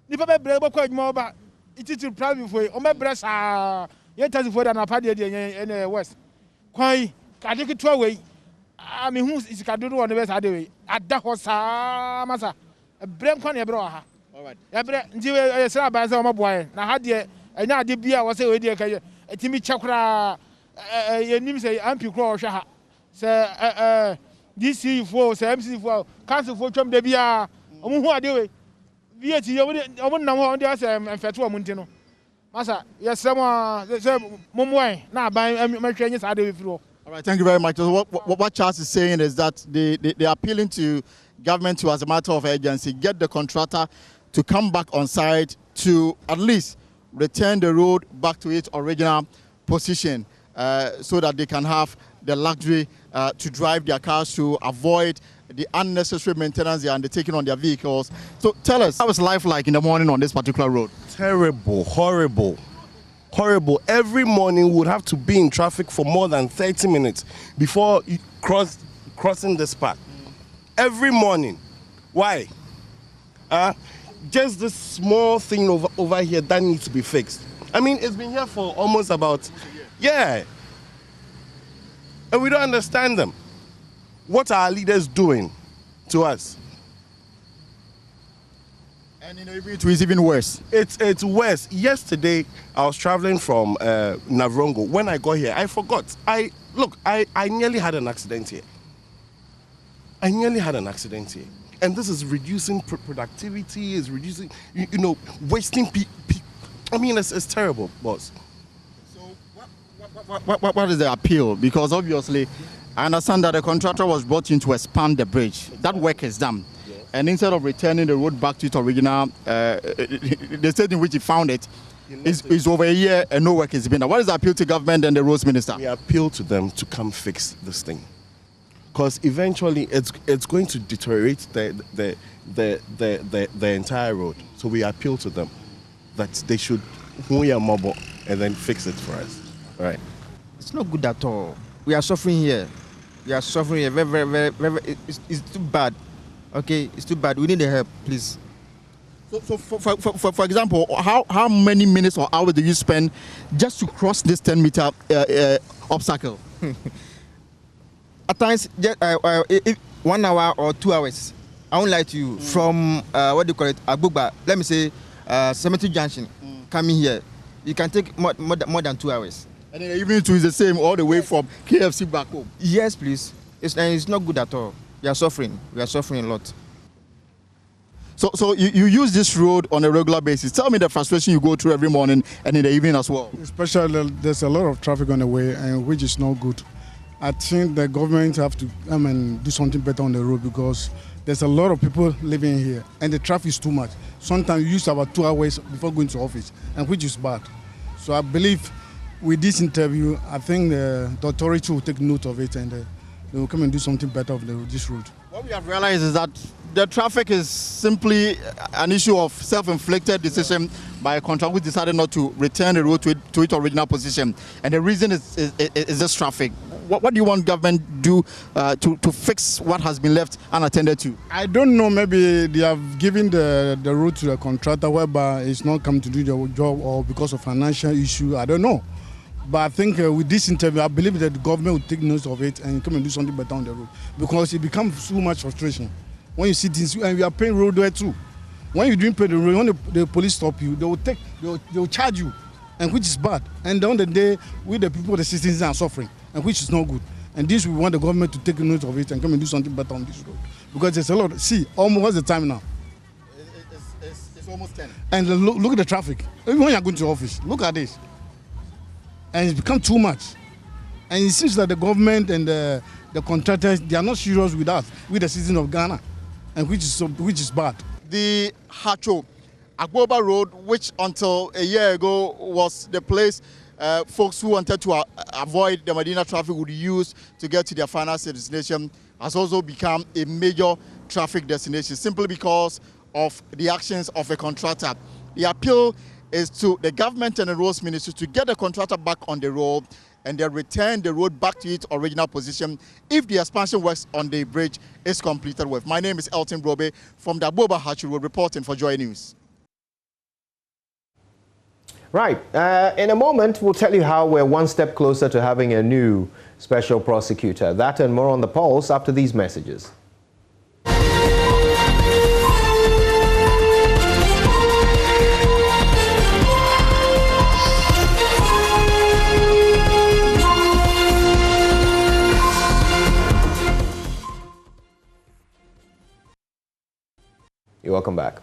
Speaker 8: Nipa be brebo kwa adwuma ba ititu private for o me bresa ye taxi for na pa de de west kwan kade kitwa we me hu isikado do no be sa de we ada ho sa masa brem kwan e bre ha all right e bre nti we sra ba sa o maboa na ha de enya ade bia wo se we de ka etimi chakra ye nim se ampi kro o hwe ha se DC4 se MC4 council for twam de bia o mu hu ade we VAT omo nam ho dey say mfeto o munti no masa yesem say momwe na ban matwa nyi sa dey firi.
Speaker 7: All right, thank you very much. So what Charles is saying is that they are appealing to government to, as a matter of urgency, get the contractor to come back on site to at least return the road back to its original position, so that they can have the luxury to drive their cars to avoid the unnecessary maintenance they are undertaking on their vehicles. So tell us, how is life like in the morning on this particular road?
Speaker 9: Terrible, horrible, horrible. Every morning we would have to be in traffic for more than 30 minutes before crossing this path. Every morning. Why? Just this small thing over here that needs to be fixed. I mean, it's been here for almost about, yeah. And we don't understand them. What are our leaders doing to us?
Speaker 7: And in it is even worse.
Speaker 9: It's worse. Yesterday, I was traveling from Navrongo. When I got here, I forgot. I nearly had an accident here. And this is reducing productivity, is reducing, wasting people. I mean, it's terrible, boss.
Speaker 7: So what is the appeal? Because obviously, I understand that the contractor was brought in to expand the bridge. That work is done. Yes. And instead of returning the road back to its original, the state in which he found it is over a year and no work has been done. What is the appeal to government and the roads minister?
Speaker 9: We appeal to them to come fix this thing. Because eventually it's going to deteriorate the entire road. So we appeal to them that they should mobile and then fix it for us. All right.
Speaker 10: It's not good at all. We are suffering here. We are suffering here. Very, very, very. It's too bad. Okay, it's too bad. We need the help, please.
Speaker 7: So for example, how many minutes or hours do you spend just to cross this 10-meter obstacle?
Speaker 10: At times, 1 hour or 2 hours. I won't lie to you. From what do you call it, Abuba, let me say, Cemetery Junction, coming here, you can take more than 2 hours.
Speaker 7: And then even to is the same all the way from KFC back home.
Speaker 10: Yes, please. It's not good at all. We are suffering. We are suffering a lot.
Speaker 7: So you use this road on a regular basis. Tell me the frustration you go through every morning and in the evening as well.
Speaker 11: Especially, there's a lot of traffic on the way, and which is not good. I think the government have to do something better on the road, because there's a lot of people living here, and the traffic is too much. Sometimes you use about 2 hours before going to office, and which is bad. So I believe with this interview, I think the authority will take note of it, and they will come and do something better of this road.
Speaker 7: What we have realized is that the traffic is simply an issue of self-inflicted decision by a contractor who decided not to return the road to its original position. And the reason is this traffic. What do you want government to do to fix what has been left unattended to?
Speaker 11: I don't know, maybe they have given the road to the contractor whereby it's not come to do the job or because of financial issue, I don't know. But I think with this interview, I believe that the government will take notice of it and come and do something better on the road. Because it becomes so much frustration. When you see things, and we are paying road there too. When you don't pay the road, when the police stop you, they will charge you, and which is bad. And on the day, we the people, the citizens are suffering, and which is not good. And this we want the government to take note of it and come and do something better on this road. Because there's a lot. See, almost what's the time now?
Speaker 7: It's almost 10.
Speaker 11: And look at the traffic. Even when you're going to the office, look at this. And it's become too much. And it seems that the government and the contractors, they are not serious with us, with the citizens of Ghana, and which is bad.
Speaker 7: The Hacho Agboba Road, which until a year ago was the place folks who wanted to avoid the Medina traffic would use to get to their final destination, has also become a major traffic destination simply because of the actions of a contractor. The appeal is to the government and the roads ministry to get the contractor back on the road and then return the road back to its original position if the expansion works on the bridge is completed with. My name is Elton Brobe from the Agboba Hachu Road reporting for Joy News.
Speaker 1: Right. In a moment, we'll tell you how we're one step closer to having a new special prosecutor. That and more on the pulse after these messages. You're welcome back.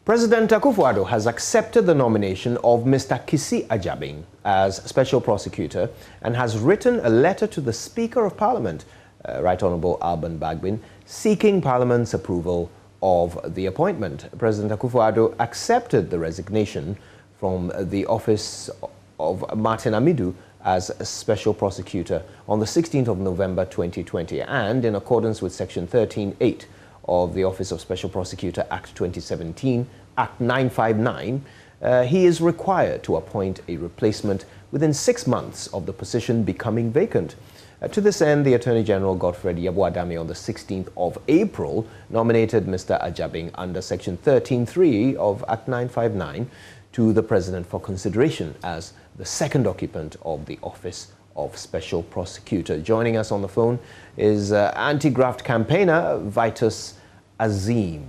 Speaker 1: President Akufo-Addo has accepted the nomination of Mr. Kisi Ajabing as special prosecutor and has written a letter to the Speaker of Parliament, Right Honourable Alban Bagbin, seeking Parliament's approval of the appointment. President Akufo-Addo accepted the resignation from the office of Martin Amidu as a special prosecutor on the 16th of November 2020, and in accordance with Section 13(8) of the Office of Special Prosecutor Act 2017, Act 959, he is required to appoint a replacement within 6 months of the position becoming vacant. To this end, the Attorney General Godfred Yabuadame on the 16th of April nominated Mr. Ajabing under Section 13(3) of Act 959 to the President for consideration as the second occupant of the Office of Special Prosecutor. Joining us on the phone is anti-graft campaigner VITUS AZEEM.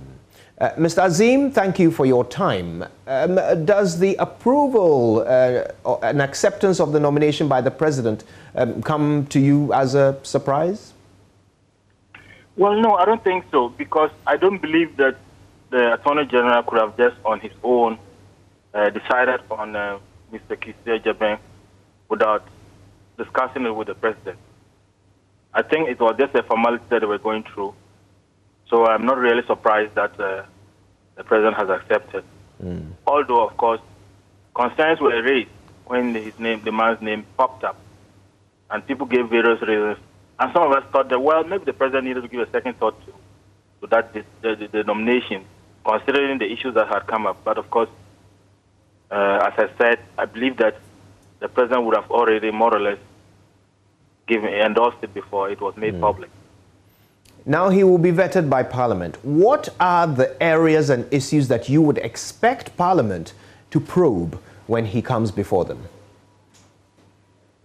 Speaker 1: Mr. AZEEM, thank you for your time. Does the approval and acceptance of the nomination by the President come to you as a surprise?
Speaker 12: Well, no, I don't think so, because I don't believe that the Attorney General could have just on his own decided on Mr. Kisi Ajabing without discussing it with the President. I think it was just a formality that they were going through. So I'm not really surprised that the President has accepted. Although, of course, concerns were raised when the man's name popped up, and people gave various reasons. And some of us thought that, well, maybe the President needed to give a second thought to that the nomination, considering the issues that had come up. But of course, as I said, I believe that the President would have already more or less endorsed it before it was made public.
Speaker 1: Now he will be vetted by Parliament. What are the areas and issues that you would expect Parliament to probe when he comes before them?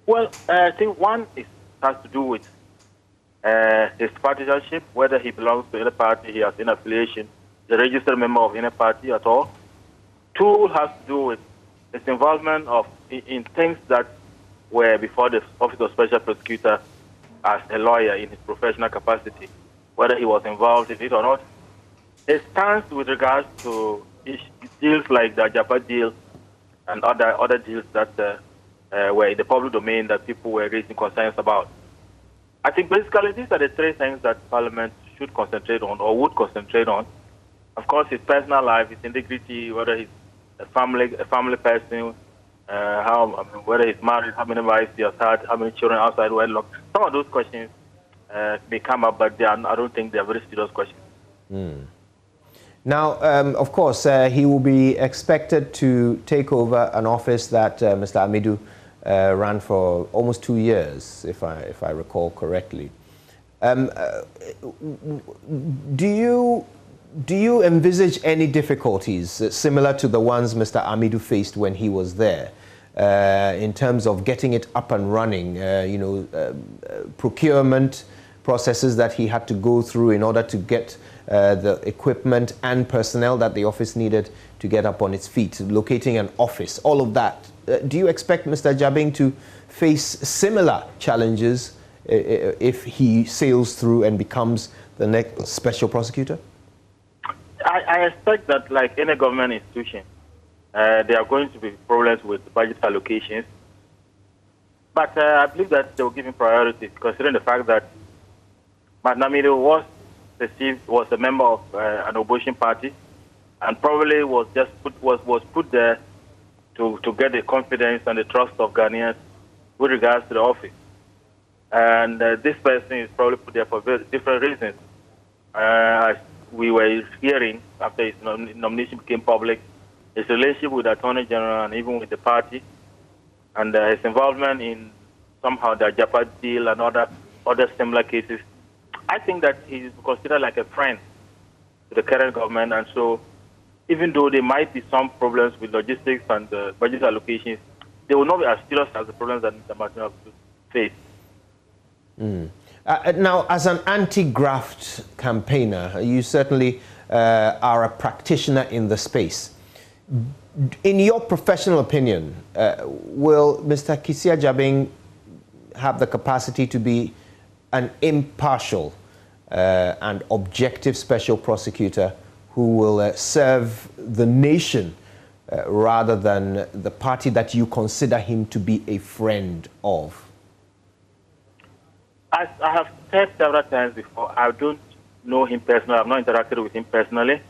Speaker 12: Well, I think one has to do with his partisanship, whether he belongs to any party, he has any affiliation, the registered member of any party at all. Two has to do with his involvement in things that were before the Office of Special Prosecutor as a lawyer in his professional capacity, whether he was involved in it or not. His stance with regards to deals like the Japa deal and other deals that were in the public domain that people were raising concerns about. I think basically these are the three things that Parliament should concentrate on or would concentrate on. Of course, his personal life, his integrity, whether he's a family person, whether he's married, how many wives he has had, how many children outside wedlock. Some of those questions may come up, but I don't think they are very serious questions.
Speaker 1: Now, of course, he will be expected to take over an office that Mr. Amidu ran for almost 2 years, if I recall correctly. Do you envisage any difficulties similar to the ones Mr. Amidu faced when he was there, in terms of getting it up and running, procurement processes that he had to go through in order to get the equipment and personnel that the office needed to get up on its feet, locating an office, all of that? Do you expect Mr. Jabing to face similar challenges if he sails through and becomes the next special prosecutor?
Speaker 12: I expect that, like any government institution, there are going to be problems with budget allocations. But I believe that they will give him priority, considering the fact that Amidu was a member of an opposition party, and probably was put there to get the confidence and the trust of Ghanaians with regards to the office. And this person is probably put there for very different reasons. As we were hearing after his nomination became public, his relationship with the Attorney General and even with the party, and his involvement in somehow the Japan deal and other similar cases. I think that he is considered like a friend to the current government, and so even though there might be some problems with logistics and budget allocations, they will not be as serious as the problems that Mr. Martin faced.
Speaker 1: Now, as an anti-graft campaigner, you certainly are a practitioner in the space. In your professional opinion, will Mr. Kisia Jabing have the capacity to be an impartial and objective special prosecutor who will serve the nation rather than the party that you consider him to be a friend of?
Speaker 12: As I have said several times before, I don't know him personally. I've not interacted with him personally.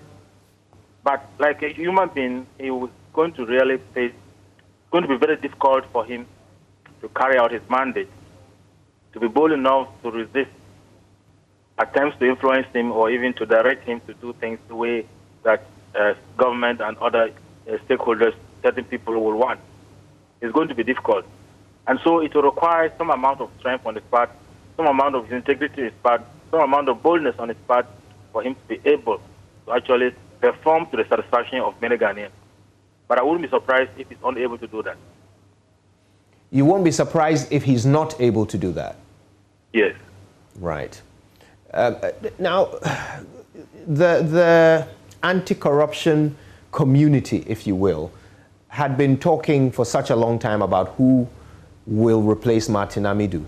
Speaker 12: But like a human being, it was going to be very difficult for him to carry out his mandate, to be bold enough to resist attempts to influence him or even to direct him to do things the way that government and other stakeholders, certain people will want. It's going to be difficult. And so it will require some amount of strength on his part, some amount of integrity on his part, some amount of boldness on his part for him to be able to actually perform to the satisfaction of many Ghanaians. But I wouldn't be surprised if he's unable to do that.
Speaker 1: You won't be surprised if he's not able to do that?
Speaker 12: Yes.
Speaker 1: Right. Now, the anti-corruption community, if you will, had been talking for such a long time about who will replace Martin Amidu.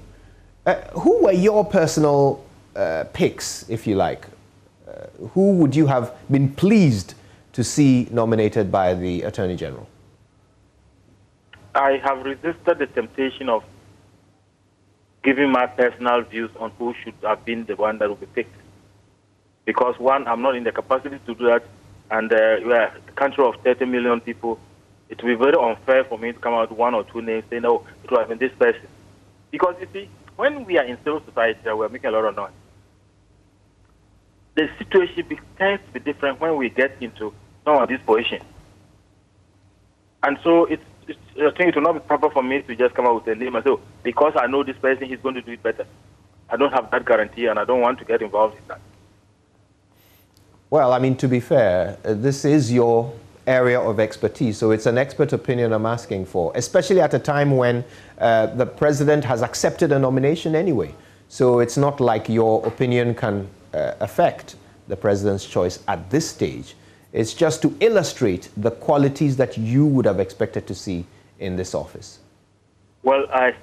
Speaker 1: Who were your personal picks, if you like? Who would you have been pleased to see nominated by the Attorney General?
Speaker 12: I have resisted the temptation of giving my personal views on who should have been the one that will be picked. Because one, I'm not in the capacity to do that, and we are a country of 30 million people. It will be very unfair for me to come out with one or two names saying, no, it will have been this person. Because you see, when we are in civil society, we are making a lot of noise. The situation tends to be different when we get into some of these positions. And so I think it will not be proper for me to just come out with a name and say, oh, because I know this person, he's going to do it better. I don't have that guarantee, and I don't want to get involved in that.
Speaker 1: Well, I mean, to be fair, this is your area of expertise, so it's an expert opinion I'm asking for, especially at a time when the president has accepted a nomination anyway. So it's not like your opinion can affect the president's choice at this stage. It's just to illustrate the qualities that you would have expected to see in this office.
Speaker 12: Well, I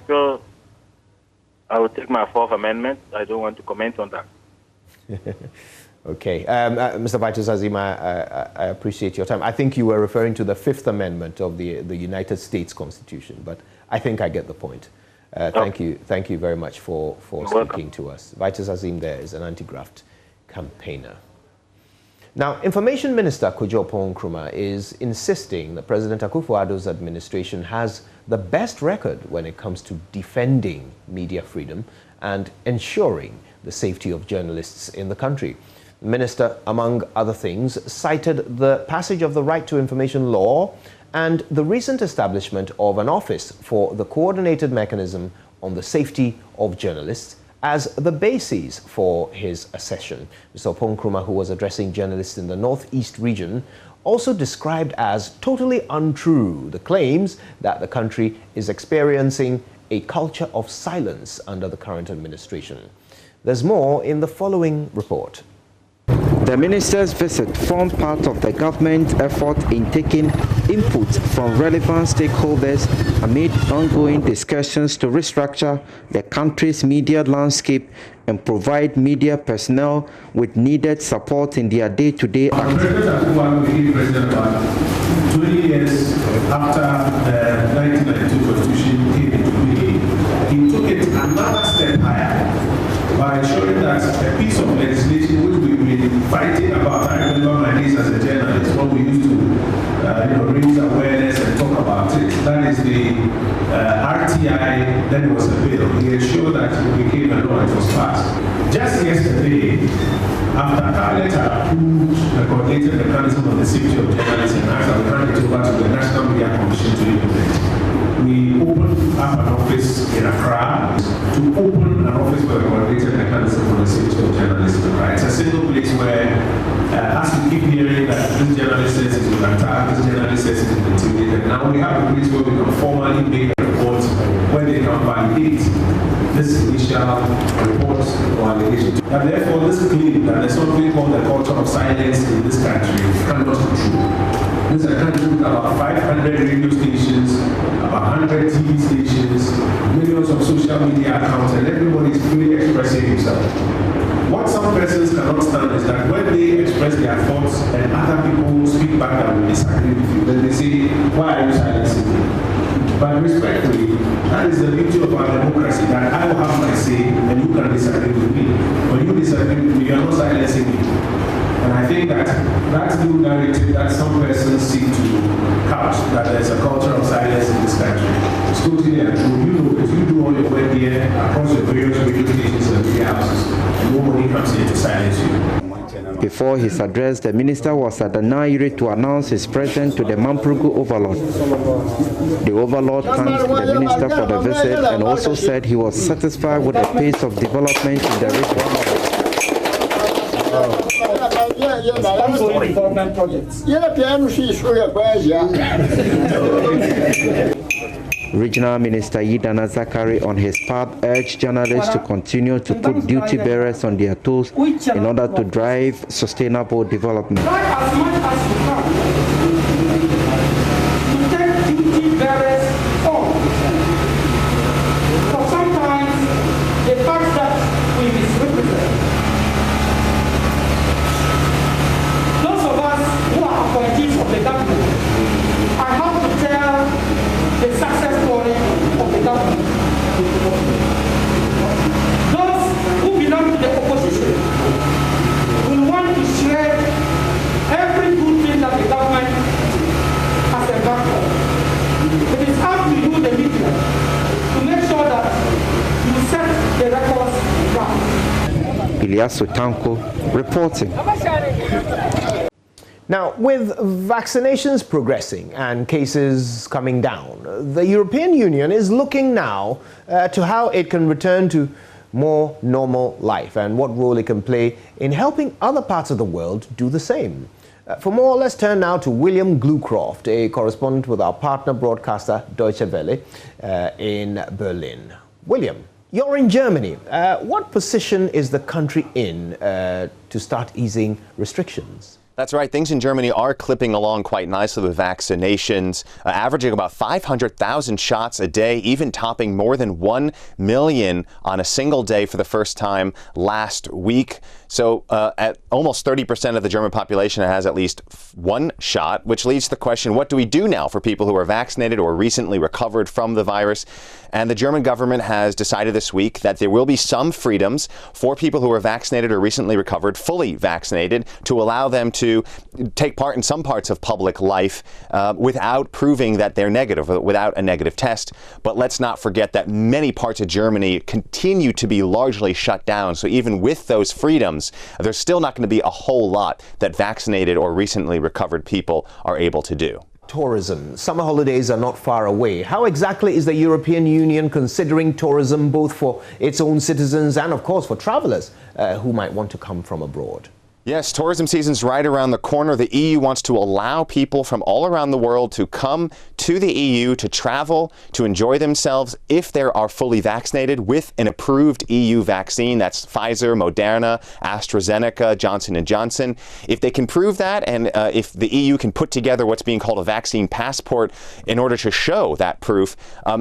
Speaker 12: will take my Fourth Amendment. I don't want to comment on that.
Speaker 1: Okay. Mr. VITUS AZEEM, I appreciate your time. I think you were referring to the Fifth Amendment of the United States Constitution, but I think I get the point. Thank you very much for speaking to us. VITUS AZEEM there is an anti-graft campaigner. Now, Information Minister Kojo Nkrumah is insisting that President Akufo-Addo's administration has the best record when it comes to defending media freedom and ensuring the safety of journalists in the country. Minister, among other things, cited the passage of the Right to Information Law and the recent establishment of an office for the coordinated mechanism on the safety of journalists as the basis for his accession. Mr. Oponkruma, who was addressing journalists in the Northeast region, also described as totally untrue the claims that the country is experiencing a culture of silence under the current administration. There's more in the following report.
Speaker 13: The minister's visit formed part of the government's effort in taking input from relevant stakeholders amid ongoing discussions to restructure the country's media landscape and provide media personnel with needed support in their day-to-day activities.
Speaker 14: President became president about 20 years after the 1992 Constitution came into being. He took it another step higher by ensuring that a piece of legislation which we've been fighting about. I remember my days as a journalist when we used to raise awareness and talk about it. That is the RTI, then it was a bill. He ensured that it became a law, it was passed. Just yesterday, after Cabinet approved the coordinated mechanism on the safety of journalists and asked that we hand it over to the National Media Commission to implement, we opened up an office in Accra to open an office for the coordinated mechanism for the safety of journalists in Accra. It's a single place where, as we keep hearing that this journalist says it's been attacked, this journalist says it's been intimidated, now we have a place where we can formally make a report where they can validate this initial report or allegation. And therefore, this claim that there's something called the culture of silence in this country cannot be true. This is a country with about 500 radio stations, about 100 TV stations, millions of social media accounts, and everybody is freely expressing himself. What some persons cannot stand is that when they express their thoughts and other people speak back that will disagree with you, then they say, why are you silencing me? But respectfully, that is the beauty of our democracy, that I will have my say and you can disagree with me. When you disagree with me, you are not silencing me. And I think that that's the narrative that some persons seek to couch, that there's a culture of silence in this country. It's totally untrue. You know, if you do all your work here across your various radio stations and media houses, and nobody comes here to silence you.
Speaker 13: Before his address, the minister was at the Nairi to announce his presence to the Mamprugu overlord. The overlord thanked the minister for the visit and also said he was satisfied with the pace of development in the region.
Speaker 15: Development projects.
Speaker 13: Regional Minister Yidana Zakari on his part urged journalists to continue to put duty bearers on their toes in order to drive sustainable development.
Speaker 15: Try as much as you can to take duty bearers on. But sometimes the fact that we misrepresent. Those of us who are appointees of the government, I have to tell the success story of the government. Those who belong to the opposition will want to share every good thing that the government has embarked on. It is up to you, the media, to make sure that you set the records right.
Speaker 13: Ilyasu Tanko reporting.
Speaker 1: Now, with vaccinations progressing and cases coming down, the European Union is looking now to how it can return to more normal life and what role it can play in helping other parts of the world do the same. For more, let's turn now to William Glucroft, a correspondent with our partner broadcaster Deutsche Welle in Berlin. William, you're in Germany. What position is the country in to start easing restrictions?
Speaker 16: That's right. Things in Germany are clipping along quite nicely with vaccinations, averaging about 500,000 shots a day, even topping more than 1 million on a single day for the first time last week. So at almost 30% of the German population has at least one shot, which leads to the question, what do we do now for people who are vaccinated or recently recovered from the virus? And the German government has decided this week that there will be some freedoms for people who are vaccinated or recently recovered, fully vaccinated, to allow them to take part in some parts of public life without proving that they're negative, without a negative test. But let's not forget that many parts of Germany continue to be largely shut down. So even with those freedoms, there's still not going to be a whole lot that vaccinated or recently recovered people are able to do.
Speaker 1: Tourism. Summer holidays are not far away. How exactly is the European Union considering tourism both for its own citizens and, of course, for travelers who might want to come from abroad?
Speaker 16: Yes, tourism season's right around the corner. The EU wants to allow people from all around the world to come to the EU to travel, to enjoy themselves if they are fully vaccinated with an approved EU vaccine. That's Pfizer, Moderna, AstraZeneca, Johnson & Johnson. If they can prove that, and if the EU can put together what's being called a vaccine passport in order to show that proof,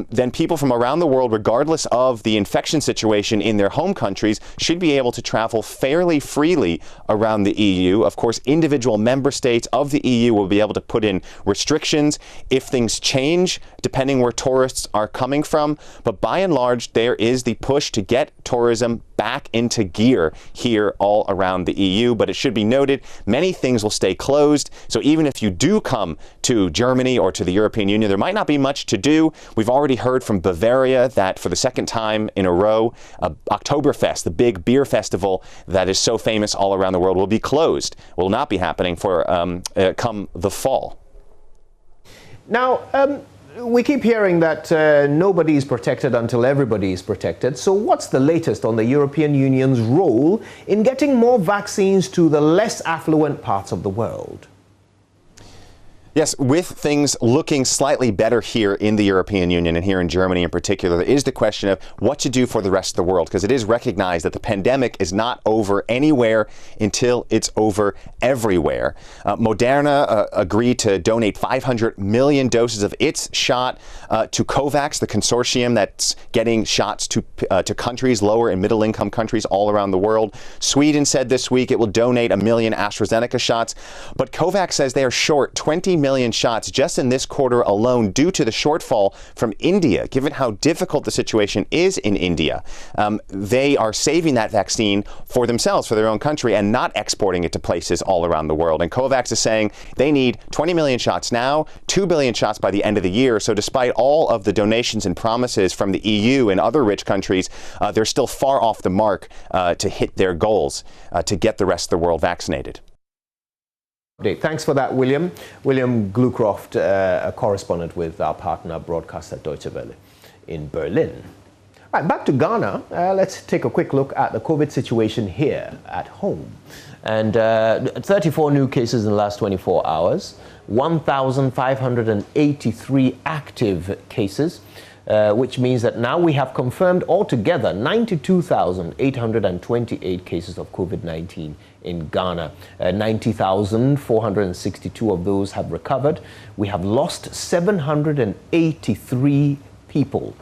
Speaker 16: then people from around the world, regardless of the infection situation in their home countries, should be able to travel fairly freely around the EU. Of course, individual member states of the EU will be able to put in restrictions if things change, depending where tourists are coming from. But by and large, there is the push to get tourism back into gear here all around the EU. But it should be noted, many things will stay closed. So even if you do come to Germany or to the European Union, there might not be much to do. We've already heard from Bavaria that for the second time in a row, Oktoberfest, the big beer festival that is so famous all around the world, will be closed, will not be happening for come the fall.
Speaker 1: Now, we keep hearing that nobody is protected until everybody is protected. So what's the latest on the European Union's role in getting more vaccines to the less affluent parts of the world?
Speaker 16: Yes, with things looking slightly better here in the European Union and here in Germany in particular, there is the question of what to do for the rest of the world, because it is recognized that the pandemic is not over anywhere until it's over everywhere. Moderna agreed to donate 500 million doses of its shot to COVAX, the consortium that's getting shots to countries, lower and middle income countries all around the world. Sweden said this week it will donate 1 million AstraZeneca shots, but COVAX says they are short 20 million shots just in this quarter alone due to the shortfall from India. Given how difficult the situation is in India, they are saving that vaccine for themselves, for their own country, and not exporting it to places all around the world. And COVAX is saying they need 20 million shots now, 2 billion shots by the end of the year. So despite all of the donations and promises from the EU and other rich countries, they're still far off the mark to hit their goals to get the rest of the world vaccinated.
Speaker 1: Thanks for that, William. William Glucroft, a correspondent with our partner broadcaster Deutsche Welle in Berlin. Right, back to Ghana. Let's take a quick look at the COVID situation here at home. And 34 new cases in the last 24 hours, 1,583 active cases, which means that now we have confirmed altogether 92,828 cases of COVID-19 in Ghana. 90,462 of those have recovered. We have lost 783 people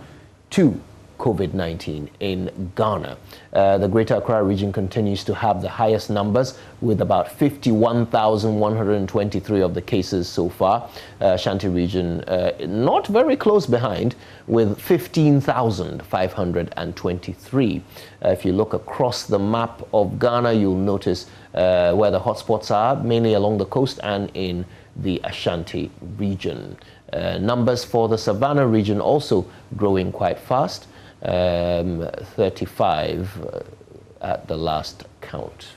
Speaker 1: to COVID-19 in Ghana. The Greater Accra region continues to have the highest numbers with about 51,123 of the cases so far. Ashanti region not very close behind with 15,523. If you look across the map of Ghana, you'll notice where the hotspots are, mainly along the coast and in the Ashanti region. Numbers for the Savannah region also growing quite fast. 35 at the last count.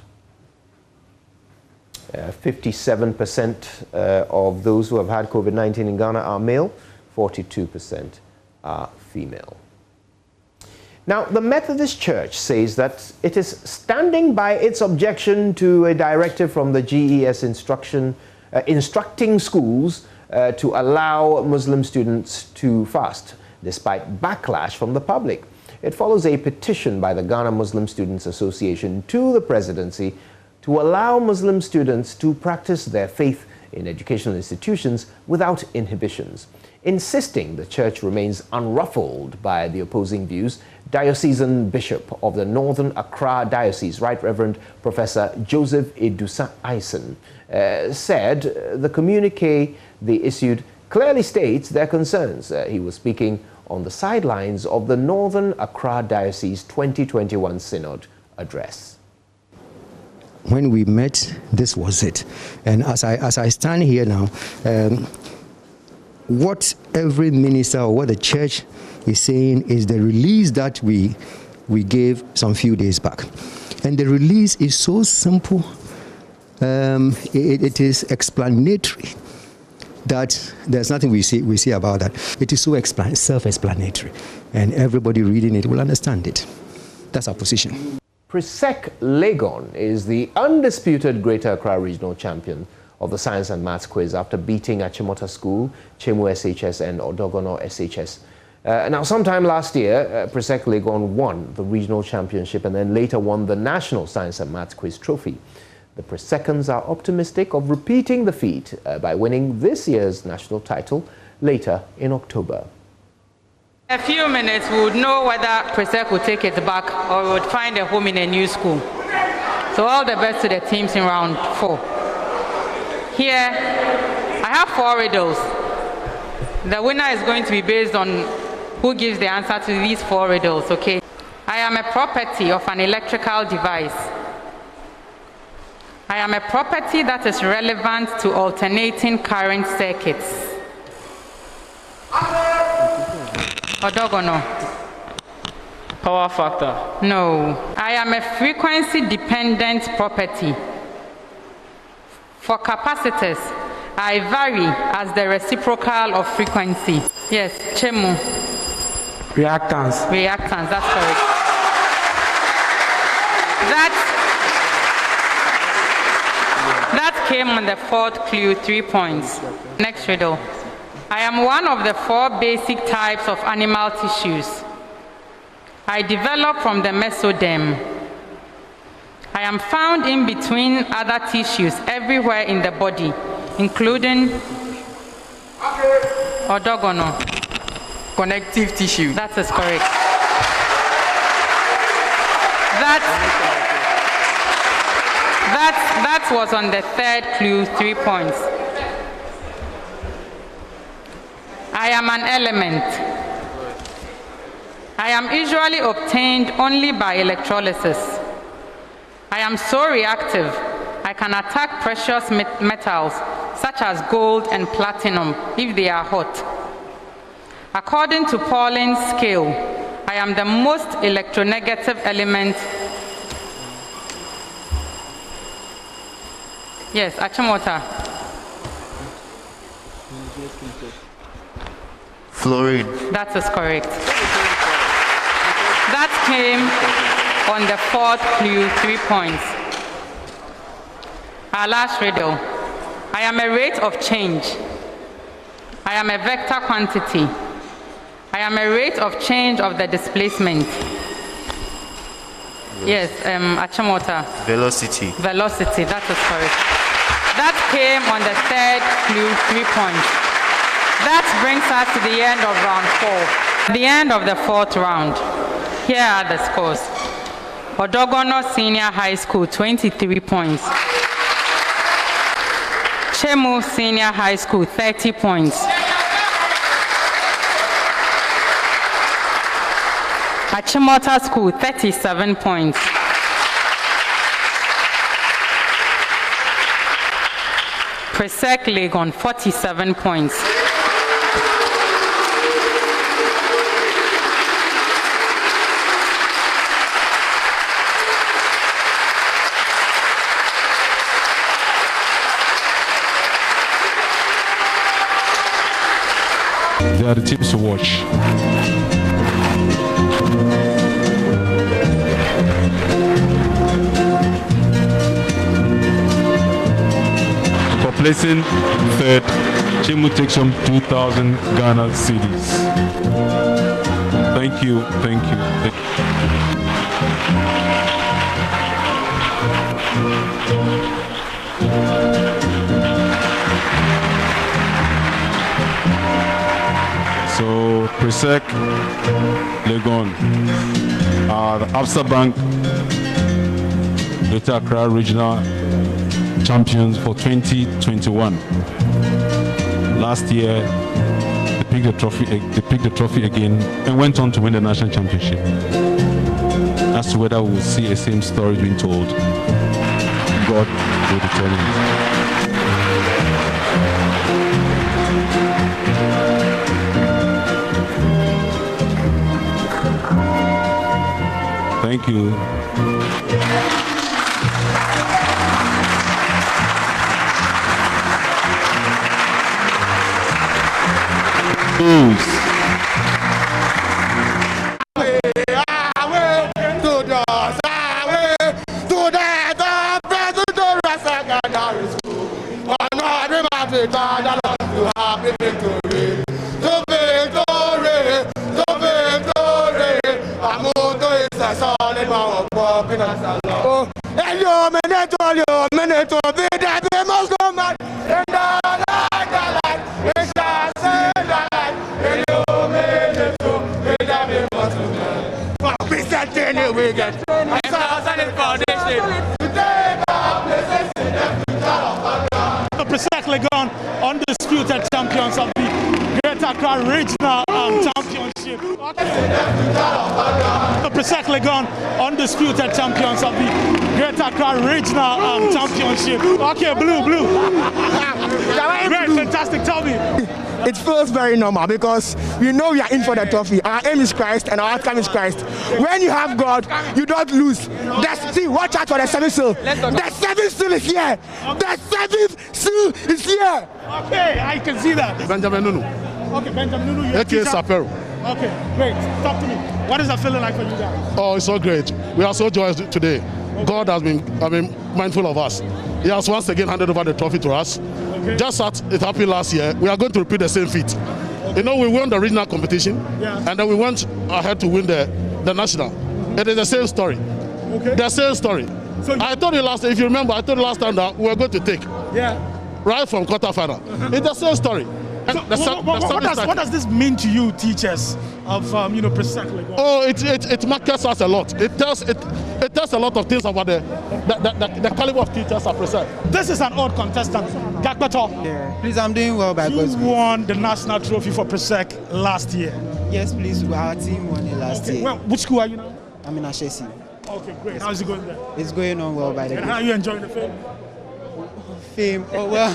Speaker 1: 57% of those who have had COVID-19 in Ghana are male, 42% are female. Now, the Methodist Church says that it is standing by its objection to a directive from the GES instructing schools to allow Muslim students to fast, despite backlash from the public. It follows a petition by the Ghana Muslim Students Association to the presidency to allow Muslim students to practice their faith in educational institutions without inhibitions. Insisting the church remains unruffled by the opposing views, Diocesan Bishop of the Northern Accra Diocese, Right Reverend Professor Joseph Edusa Eisen, said the communique they issued clearly states their concerns. He was speaking on the sidelines of the Northern Accra Diocese 2021 Synod address.
Speaker 17: When we met, this was it. And as I stand here now, what every minister or what the church is saying is the release that we gave some few days back. And the release is so simple, it is explanatory, that there's nothing we see about that. It is so self-explanatory, and everybody reading it will understand it. That's our position.
Speaker 1: Prisek Legon is the undisputed Greater Accra Regional Champion of the Science and Maths quiz after beating Achimota School, Chemu SHS and Odogono SHS. Now, sometime last year, Prisek Legon won the regional championship and then later won the National Science and Maths Quiz Trophy. The Prisekans are optimistic of repeating the feat by winning this year's national title later in October.
Speaker 18: In a few minutes, we would know whether Prisek will take it back or would find a home in a new school. So all the best to the teams in round 4. Here, I have 4 riddles. The winner is going to be based on who gives the answer to these 4 riddles, okay? I am a property of an electrical device. I am a property that is relevant to alternating current circuits. Odogono.
Speaker 19: Power factor.
Speaker 18: No. I am a frequency-dependent property. For capacitors, I vary as the reciprocal of frequency. Yes, Chemu.
Speaker 19: Reactance.
Speaker 18: Reactance, that's correct. That came on the 4th clue, 3 points. Next riddle. I am one of the 4 basic types of animal tissues. I develop from the mesoderm. I am found in between other tissues everywhere in the body, including Odogono.
Speaker 19: Connective tissue.
Speaker 18: That is correct. That was on the 3rd clue, 3 points. I am an element. I am usually obtained only by electrolysis. I am so reactive, I can attack precious metals such as gold and platinum if they are hot. According to Pauline's scale, I am the most electronegative element. Yes, Achimota.
Speaker 20: Fluorine.
Speaker 18: That is correct. That came on the 4th clue, 3 points. Our last riddle. I am a rate of change. I am a vector quantity. I am a rate of change of the displacement. Yes, Achimota.
Speaker 20: Velocity.
Speaker 18: Velocity, that is correct. That came on the 3rd clue, 3 points. That brings us to the end of round 4. The end of the 4th round. Here are the scores. Odogono Senior High School, 23 points. Chemu Senior High School, 30 points. Achimota School, 37 points. Prisek Legon, 47 points.
Speaker 21: They are the teams to watch. For placing 3rd, Chemu takes home 2,000 Ghana cedis. Thank you, thank you. So, Prisek Legon are the Absa Bank Greater Accra Regional Champions for 2021. Last year, the picked the trophy again and went on to win the national championship. As to whether we will see the same story being told, God will determine it. Thank you.
Speaker 8: Undisputed champions of the Greater Accra Regional Championship. Presec Legon, undisputed champions of the Greater Accra Regional Championship. Okay, blue. Great, fantastic. Tell me.
Speaker 20: It feels very normal because we know we are in for the trophy. Our aim is Christ and our outcome is Christ. When you have God, you don't lose. See, watch out for the seventh seal. The seventh seal is here. The seventh seal is here.
Speaker 8: Okay, I can see that.
Speaker 22: Benjamin Nunu.
Speaker 8: Okay, Benjamin Nunu. You're
Speaker 22: A.K.A. Sapero.
Speaker 8: Okay, great. Talk to me. What is the feeling like for you guys?
Speaker 22: Oh, it's so great. We are so joyous today. Okay. God has been mindful of us. He has once again handed over the trophy to us. Okay. Just as it happened last year, we are going to repeat the same feat. Okay. You know, we won the regional competition, and then we went ahead to win the national. It is the same story. Okay. The same story. So I told you last, if you remember, I told you last time that we were going to take. Right from quarterfinal. It's the same story.
Speaker 8: So what does this mean to you, teachers of Presec Legon?
Speaker 22: Oh, it markets us a lot. It tells a lot of things about the caliber of teachers at Presec.
Speaker 8: This is an odd contestant, Gakbeto.
Speaker 23: Yeah, please, I'm doing well by God's grace.
Speaker 8: You won the national trophy for Presec last year.
Speaker 23: Yes, please. Our team won it last year.
Speaker 8: Well, which school are you now?
Speaker 23: I'm in Ashesi.
Speaker 8: Okay, great. How's it going there?
Speaker 23: It's going on well by the
Speaker 8: And how are you enjoying the fame?
Speaker 23: Oh well,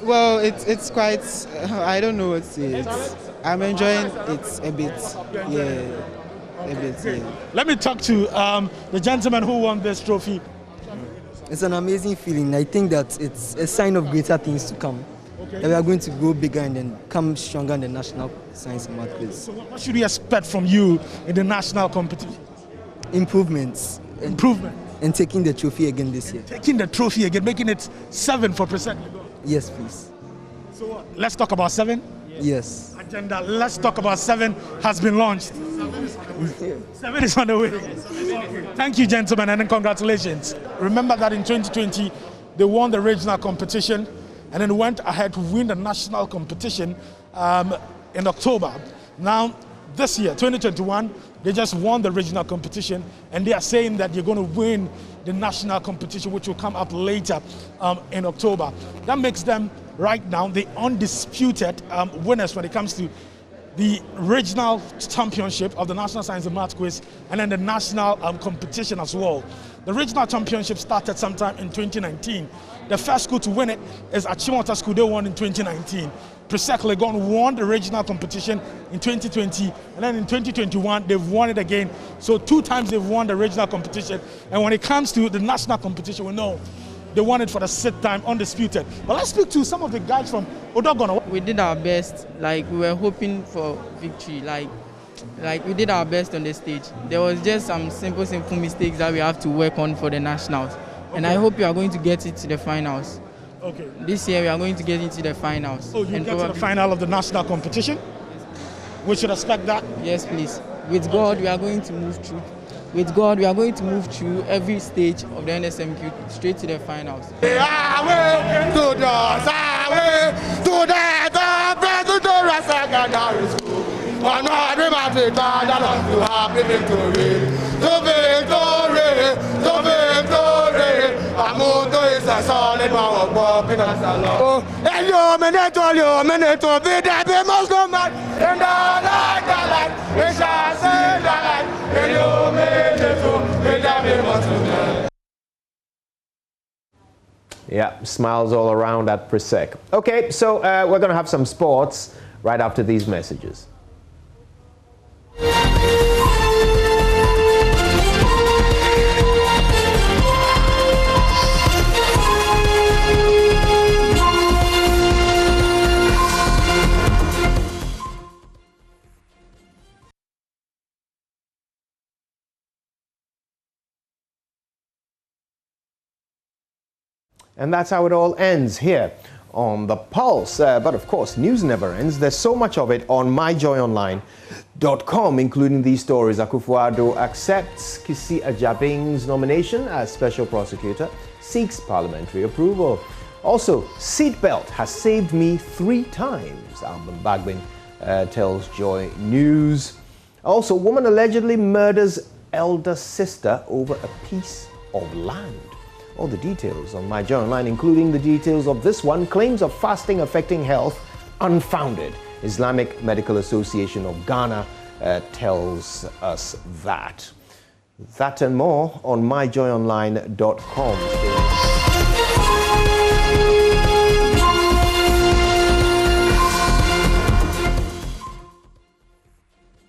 Speaker 23: well, it's quite. I don't know what to say. I'm enjoying it a bit. Yeah, a bit. Yeah.
Speaker 8: Let me talk to the gentleman who won this trophy.
Speaker 24: It's an amazing feeling. I think that it's a sign of greater things to come. That we are going to go bigger and then come stronger in the national science and math quiz.
Speaker 8: So what should we expect from you in the national competition?
Speaker 24: Improvements. And taking the trophy again this year.
Speaker 8: Taking the trophy again, making it 7 for Presec.
Speaker 24: Yes, please.
Speaker 8: So what? Let's talk about 7?
Speaker 24: Yes.
Speaker 8: Agenda, let's talk about 7 has been launched. 7 is on the way. Thank you, gentlemen, and congratulations. Remember that in 2020, they won the regional competition and then went ahead to win the national competition in October. Now, this year, 2021, they just won the regional competition, and they are saying that you're going to win the national competition, which will come up later in October. That makes them, right now, the undisputed winners when it comes to the regional championship of the National Science and Math Quiz, and then the national competition as well. The regional championship started sometime in 2019. The first school to win it is Achimota School. They won in 2019. Presec Legon won the regional competition in 2020, and then in 2021 they've won it again. So 2 times they've won the regional competition, and when it comes to the national competition, we know they won it for the 6th time, undisputed. But let's speak to some of the guys from Odogono.
Speaker 19: We did our best. Like, we were hoping for victory. Like we did our best on the stage. There was just some simple mistakes that we have to work on for the nationals. And I hope you are going to get it to the finals.
Speaker 8: Okay.
Speaker 19: This year we are going to get into the finals.
Speaker 8: Oh, you get to the final of the national competition? We should expect that?
Speaker 19: Yes, please. With God, we are going to move through. With God, we are going to move through every stage of the NSMQ straight to the finals.
Speaker 20: Solid Oh, hello, meneto, be there, be must go mad. And we shall say that. Hello, meneto, be there, be must go mad.
Speaker 1: Yeah, smiles all around at Prisek. Okay, so we're going to have some sports right after these messages. And that's how it all ends here on The Pulse. But of course, news never ends. There's so much of it on myjoyonline.com, including these stories. Akufo-Addo accepts Kisi Ajabing's nomination as special prosecutor, seeks parliamentary approval. Also, seatbelt has saved me 3 times, Alban Bagbin tells Joy News. Also, woman allegedly murders elder sister over a piece of land. All the details on My Joy Online, including the details of this one, claims of fasting affecting health, unfounded. Islamic Medical Association of Ghana tells us that. That and more on myjoyonline.com.